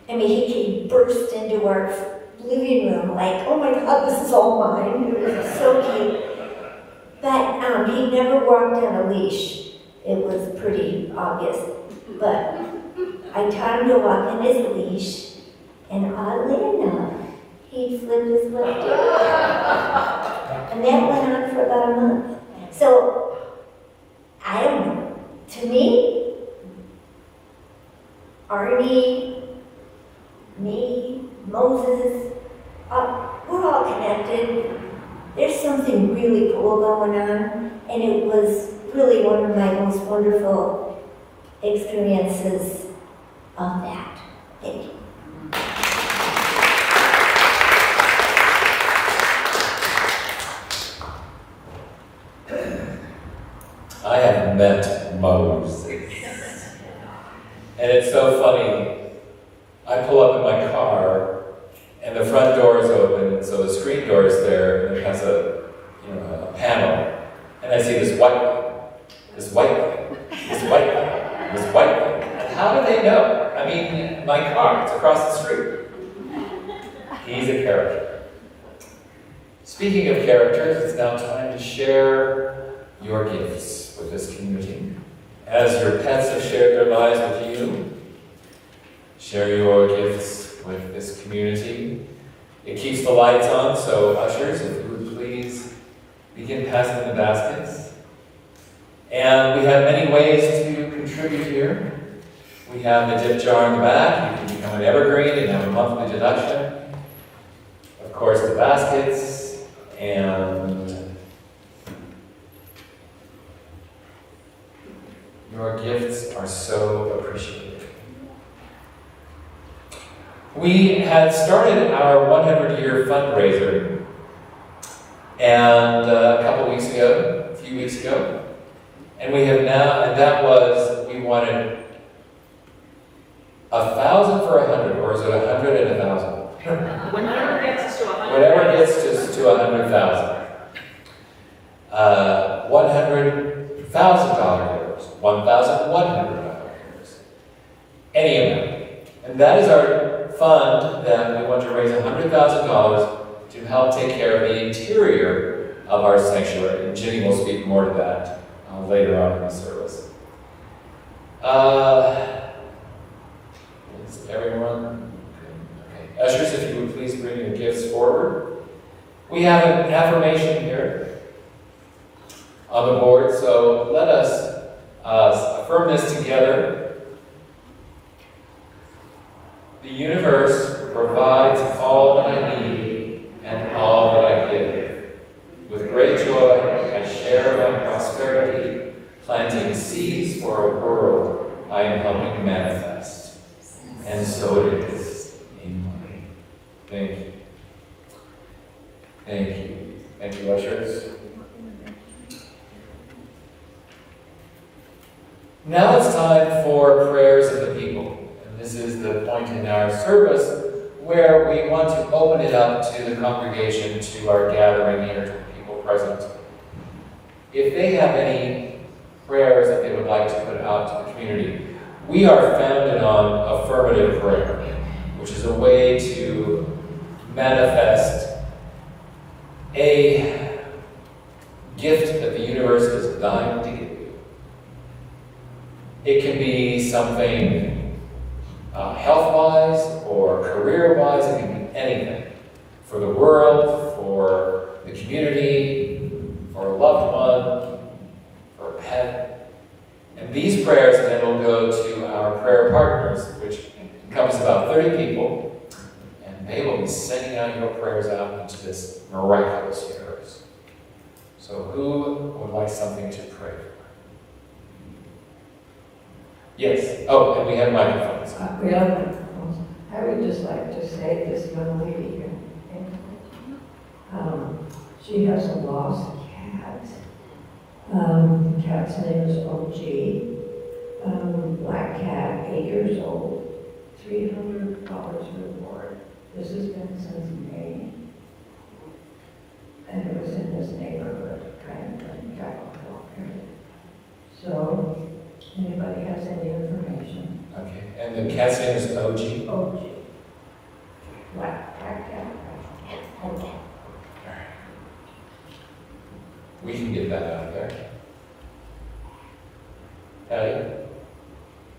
I mean, he burst into our living room like, oh my God, this is all mine. It was so cute. But he never walked on a leash. It was pretty obvious. But I taught him to walk on his leash. And oddly enough, he flipped his left ear. And that went on for about a month. So, I don't know. To me, Arnie, me, Moses, we're all connected. There's something really cool going on. And it was really one of my most wonderful experiences of that. Thank you. I have met Moses. And it's so funny. I pull up in my car, and the front door is open, and so the screen door is there, and it has a panel. And I see this white light, this white light, this white light, this white light. And how do they know? I mean, my car, it's across the street. He's a character. Speaking of characters, it's now time to share your gifts with this community. As your pets have shared their lives with you, share your gifts with this community. It keeps the lights on, so ushers, if you would please begin passing the baskets. And we have many ways to contribute here. We have the tip jar in the back. You can become an evergreen and have a monthly deduction. Of course, the baskets and your gifts are so appreciated. We had started our 100-year fundraiser and a few weeks ago, and we have now, and that was, we wanted 1,000 for 100, or is it 100 and 1,000? Whatever gets us to 100. Whatever gets us to 100,000. $100,000 givers, $1,100 givers, any amount. And that is our fund that we want to raise $100,000 to help take care of the interior of our sanctuary. And Ginny will speak more to that later on in the service. Is everyone? Okay. Ushers, if you would please bring your gifts forward. We have an affirmation here on the board, so let us affirm this together. The universe provides all that I need and all that I give. With great joy, I share my prosperity, planting seeds for a world I am helping manifest. And so it is. Amen. Thank you. Thank you. Thank you, ushers. Now it's time for prayers of the people. And this is the point in our service where we want to open it up to the congregation, to our gathering here, to the people present. If they have any prayers that they would like to put out to the community, we are founded on affirmative prayer, which is a way to manifest a gift that the universe is dying to give you. It can be something health-wise or career-wise. It can be anything. For the world, for the community, for a loved one, for a pet. And these prayers then will go to our prayer partners, which encompass about 30 people, and they will be sending out your prayers out into this miraculous universe. So who would like something to pray for? Yes. Oh, and we have microphones. We have microphones. I would just like to say this young lady here. She has a lost cat. The cat's name is OG. Black cat, 8 years old. $300 reward. This has been since May. And it was in this neighborhood, kind of in Jacksonville area. So, anybody has any information? Okay. And the cat's name is OG? OG. Black cat. Okay. We can get that out there. Patty?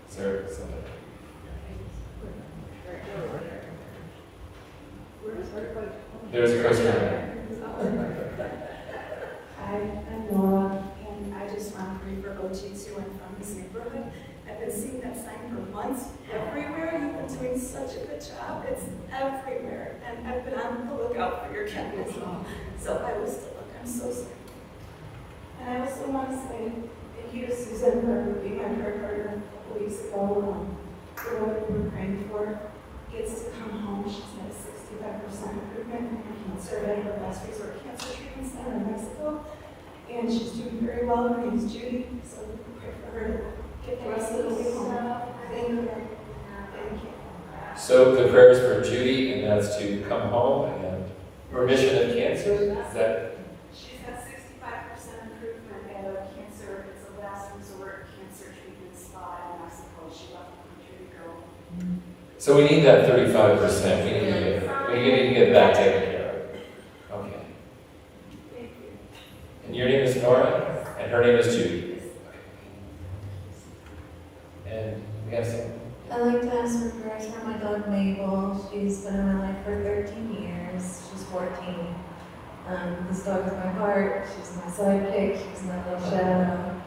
Is there something? There's a question. I'm Laura, and I just want to pray for OG too. I'm from this neighborhood. I've been seeing that sign for months. Everywhere, you've been doing such a good job. It's everywhere. And I've been on the lookout for your cat as well. So I was to look. I'm so sorry. And I also want to say thank you to Susan for being my prayer partner a couple weeks ago. For what we were praying for gets to come home. She's had a 65% improvement in her cancer at her last resort cancer treatment center in Mexico. And she's doing very well. Her name is Judy. So we pray for her to get the rest of the way home. Thank you. So the prayers for Judy, and that's to come home and remission of cancer. Is that She's got 65% improvement of cancer. It's a last resort cancer treatment spot in Mexico. She left the country to go. so? We need that 35%. We need to get that taken care of. Okay. Thank you. And your name is Nora, and her name is Judy. And we have some. I'd like to ask for prayers for my dog Mabel. She's been in my life for 13 years. She's 14. This dog is my heart. She's my sidekick. She's my little shadow.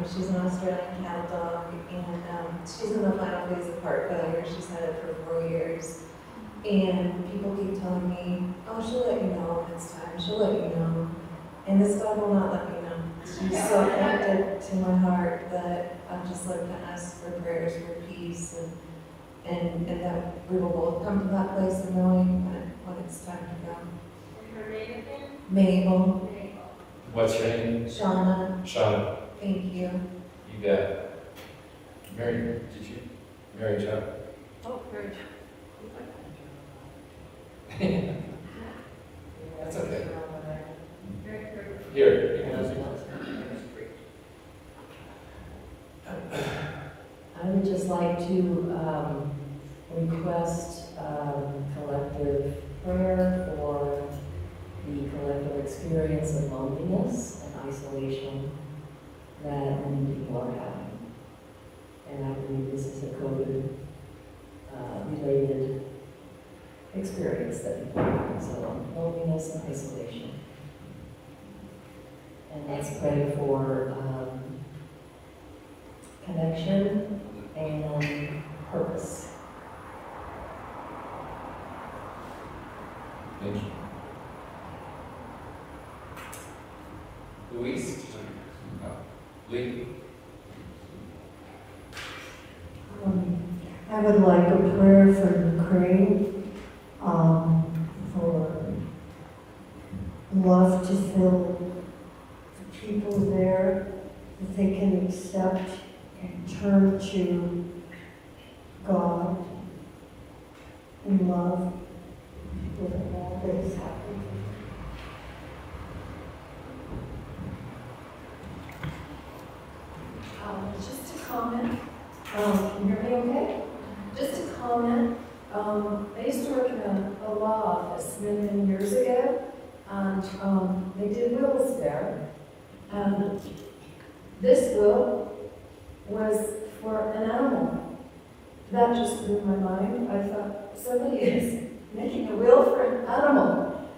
She's an Australian cattle dog, and she's in the final phase of heart failure. She's had it for 4 years. And people keep telling me, oh, she'll let you know when it's time. She'll let you know. And this dog will not let me know. She's so connected to my heart that I'd just like to ask for prayers for peace and that we will both come to that place of knowing when it's time to go. Her name again? Mabel, What's your name? Shauna, Sean. thank you. You got. Mary, did you? Mary Jo. Oh, very good. That's okay. Very good. Here, you can have I would just like to request collective prayer for the collective experience of loneliness and isolation that many people are having. And I believe this is a COVID related experience that people are having. So loneliness and isolation. And let's pray for connection and purpose. Thank you. Luis? Lee? I would like a prayer for Ukraine, for love to fill the people there, that they can accept and turn to God in love with all that has happened. Just to comment, can you hear me okay? Just to comment, I used to work in a law office many years ago, and they did wills there. And this will was for an animal. That just blew my mind. I thought, somebody is making a will for an animal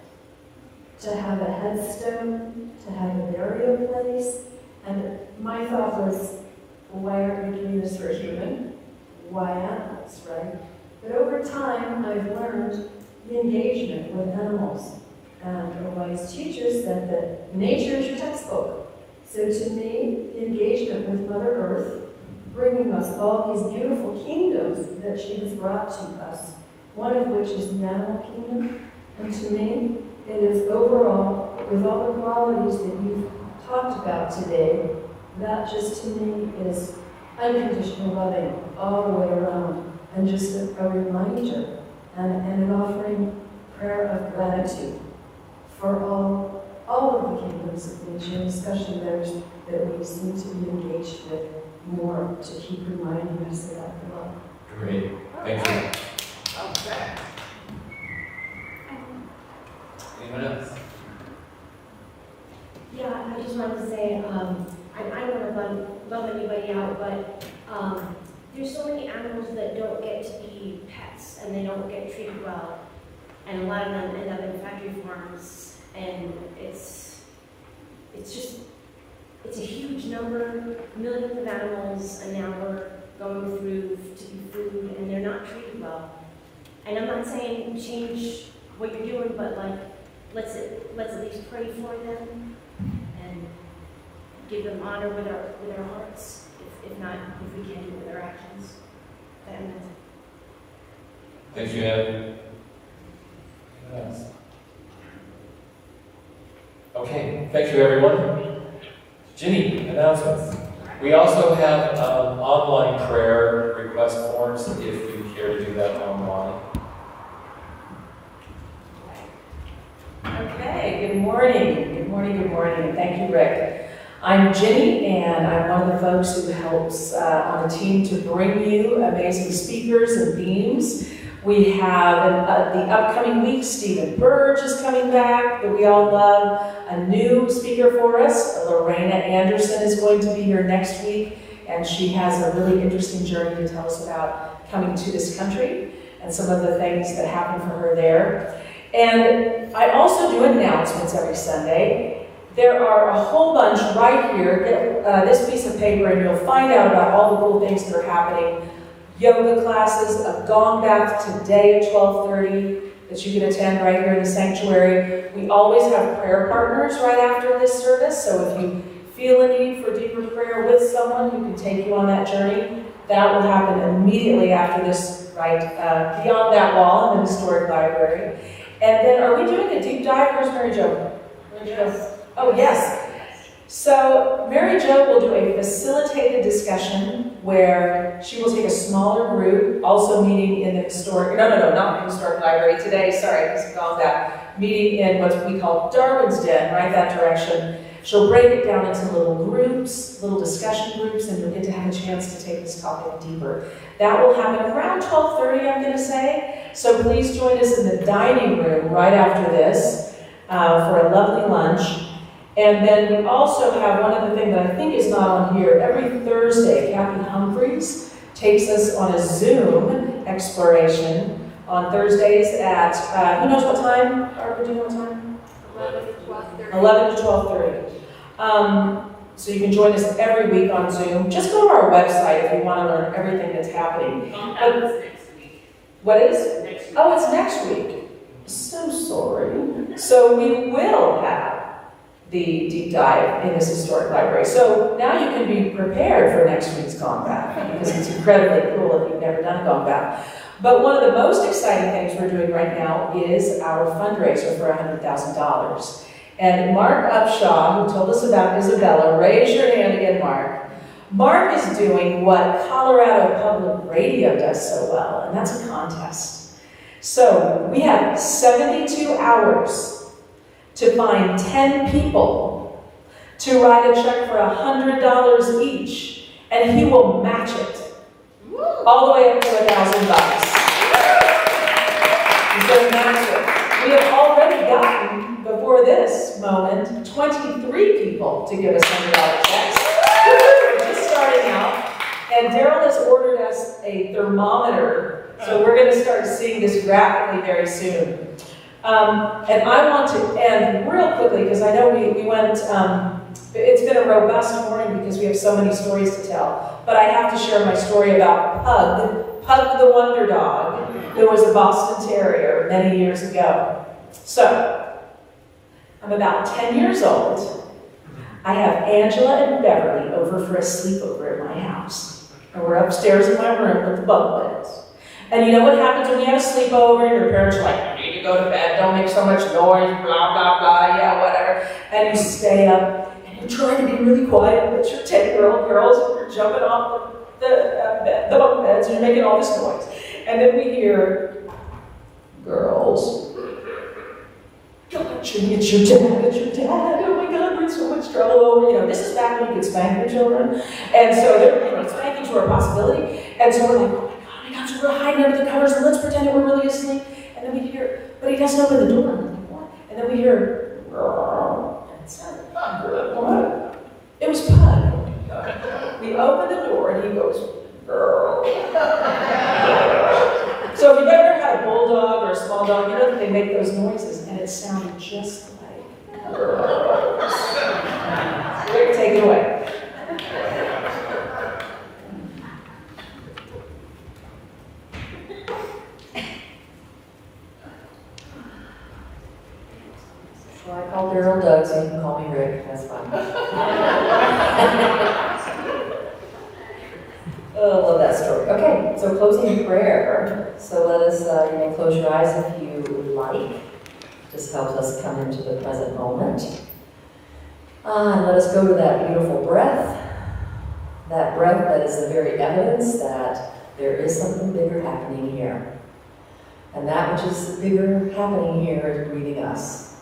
to have a headstone, to have a burial place. And my thought was, why aren't we doing this for a human? Why animals, right? But over time, I've learned the engagement with animals. And a wise teacher said that nature is your textbook. So to me, the engagement with Mother Earth, bringing us all these beautiful kingdoms that she has brought to us, one of which is the animal kingdom. And to me, it is overall, with all the qualities that you've talked about today, that just to me is unconditional loving all the way around, and just a reminder and an offering prayer of gratitude for all of the kingdoms of nature, especially those that we seem to be engaged with more, to keep reminding us of that love. Great. Thank you. Okay. Anyone else? Yeah, I just wanted to say, I don't want to bum anybody out, but there's so many animals that don't get to be pets and they don't get treated well. And a lot of them end up in factory farms, and it's a huge number, millions of animals, and now we're going through to be food, and they're not treated well. And I'm not saying change what you're doing, but like, let's at least pray for them and give them honor with our hearts, if not, if we can do it with our actions. And Thank you, Ed. Anyone else? Okay, thank you, everyone. Ginny, announcements. We also have online prayer requests request forms if you care to do that online. Okay, good morning, good morning, good morning, and thank you, Rick. I'm Ginny, and I'm one of the folks who helps on the team to bring you amazing speakers and themes. We have the upcoming week, Stephen Burge is coming back, that we all love. A new speaker for us, Lorena Anderson, is going to be here next week, and she has a really interesting journey to tell us about coming to this country and some of the things that happen for her there. And I also do announcements every Sunday. There are a whole bunch right here. Get this piece of paper and you'll find out about all the cool things that are happening. Yoga classes, a gong bath today at 12:30 that you can attend right here in the sanctuary. We always have prayer partners right after this service, so if you feel a need for deeper prayer with someone who can take you on that journey, that will happen immediately after this, right beyond that wall in the historic library. And then, are we doing a deep dive? Where's Mary Jo? Yes. Oh, yes. So Mary Jo will do a facilitated discussion where she will take a smaller group, also meeting in the historic, not the historic library today, sorry, because we called that, meeting in what we call Darwin's Den, right that direction. She'll break it down into little groups, little discussion groups, and you'll get to have a chance to take this topic deeper. That will happen around 12:30, I'm going to say. So please join us in the dining room right after this for a lovely lunch. And then we also have one other thing that I think is not on here. Every Thursday, Kathy Humphreys takes us on a Zoom exploration on Thursdays at, who knows what time? Barbara, do you know what time? 11 to 12:30. So you can join us every week on Zoom. Just go to our website if you want to learn everything that's happening. What is? Next week. Oh, it's next week. So sorry. So we will have the deep dive in this historic library. So now you can be prepared for next week's Gong Bath, because it's incredibly cool if you've never done a Gong Bath. But one of the most exciting things we're doing right now is our fundraiser for $100,000. And Mark Upshaw, who told us about Isabella, raise your hand again, Mark. Mark is doing what Colorado Public Radio does so well, and that's a contest. So we have 72 hours to find 10 people to write a check for $100 each, and he will match it all the way up to $1,000. He's going to match it. We have already gotten, before this moment, 23 people to give us $100 checks. We're just starting out, and Daryl has ordered us a thermometer, so we're going to start seeing this graphically very soon. And I want to end real quickly, because I know we went, it's been a robust morning because we have so many stories to tell, but I have to share my story about Pug the Wonder Dog, who was a Boston Terrier many years ago. So, I'm about 10 years old. I have Angela and Beverly over for a sleepover at my house. And we're upstairs in my room with the bunk beds. And you know what happens when you have a sleepover? Your parents are like, you need to go to bed, don't make so much noise, blah, blah, blah, yeah, whatever. And you stay up, and you're trying to be really quiet, but you're 10-year-old girls, and you're jumping off the bunk beds, and you're making all this noise. And then we hear, girls, it's your dad, oh my God, we're in so much trouble over, this is back when you could spank your children. And so spankings were a possibility. And so we're like, oh my God, so we're hiding under the covers, and let's pretend that we're really asleep. And then we hear, but he doesn't open the door. And I'm like, what? And then we hear, and it sounded Pug. What? It was Pug. We open the door, and he goes, girl. So if you've ever had a bulldog or a small dog, you know that they make those noises, and it sounded just like girls. Rick, take it away. So I call Daryl Doug, so you can call me Rick. That's fine. Oh, love that story. Okay, so closing prayer. So let us, close your eyes if you would like. Just helps us come into the present moment. And let us go to that beautiful breath. That breath that is the very evidence that there is something bigger happening here. And that which is bigger happening here is breathing us.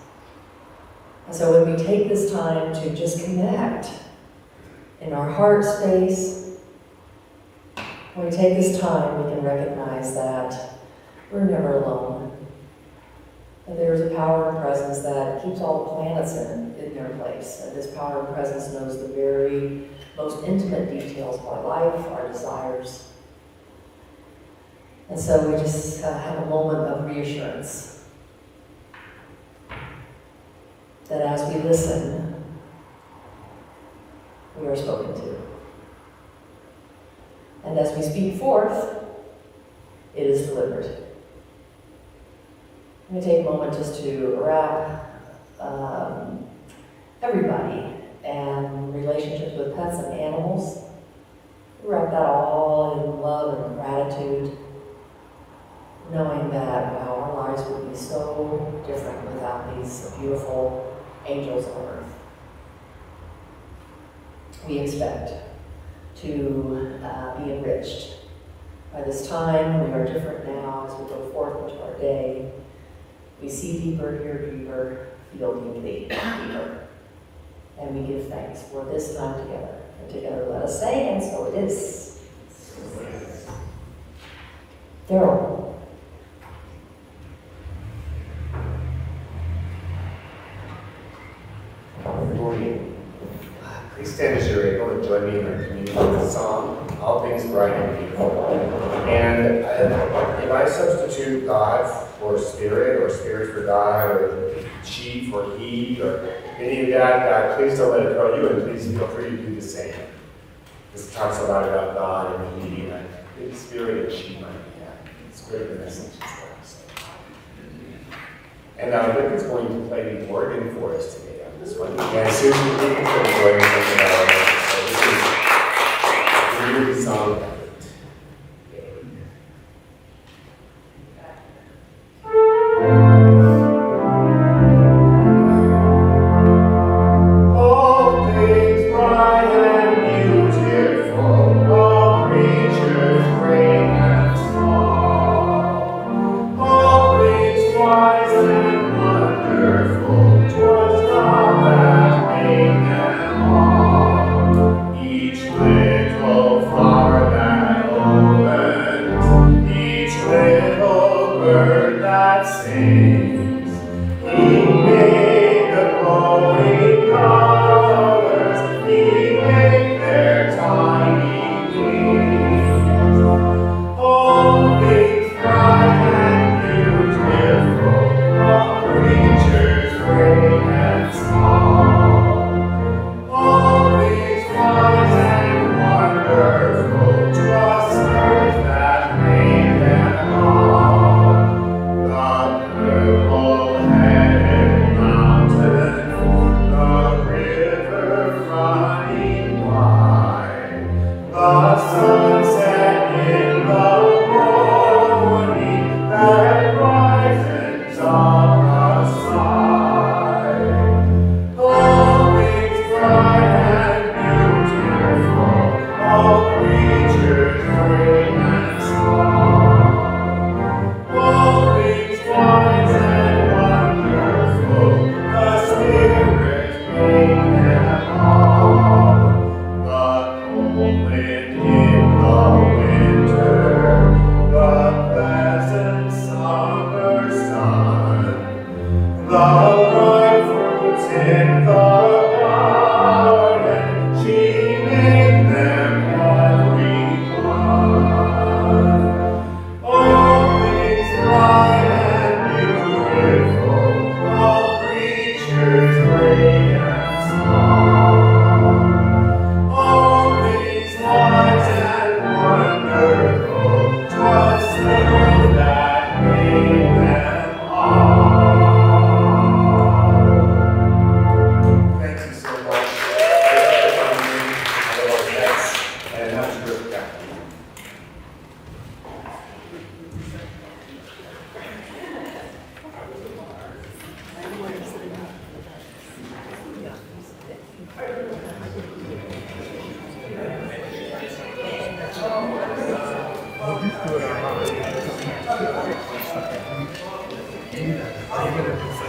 And so when we take this time to just connect in our heart space, when we take this time, we can recognize that we're never alone. That there's a power and presence that keeps all the planets in their place. And this power and presence knows the very most intimate details of our life, our desires. And so we just have a moment of reassurance that as we listen, we are spoken to. And as we speak forth, it is delivered. I'm going to take a moment just to wrap everybody and relationships with pets and animals. Wrap that all in love and gratitude, knowing that, wow, our lives would be so different without these beautiful angels on earth. We expect to be enriched by this time. We are different now as we go forth into our day. We see deeper, hear deeper, feel deeply deeper. And we give thanks for this time together. And together let us say, and so it is. Daryl. Good morning. Please stand as you're able and join me in our communion with the song, All Things Bright and Beautiful. And if I substitute God for spirit, or spirit for God, or she for he, or any of that, please don't let it throw you, and please feel free to do the same. This talks a lot about God and he, and I think spirit and she might be happy. It's great the message is there. And Rick is going to play the organ for us today on this one. And Susan is going to join us in the so this is the song.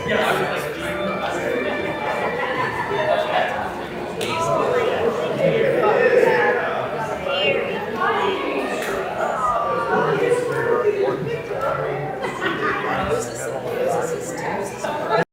Yeah,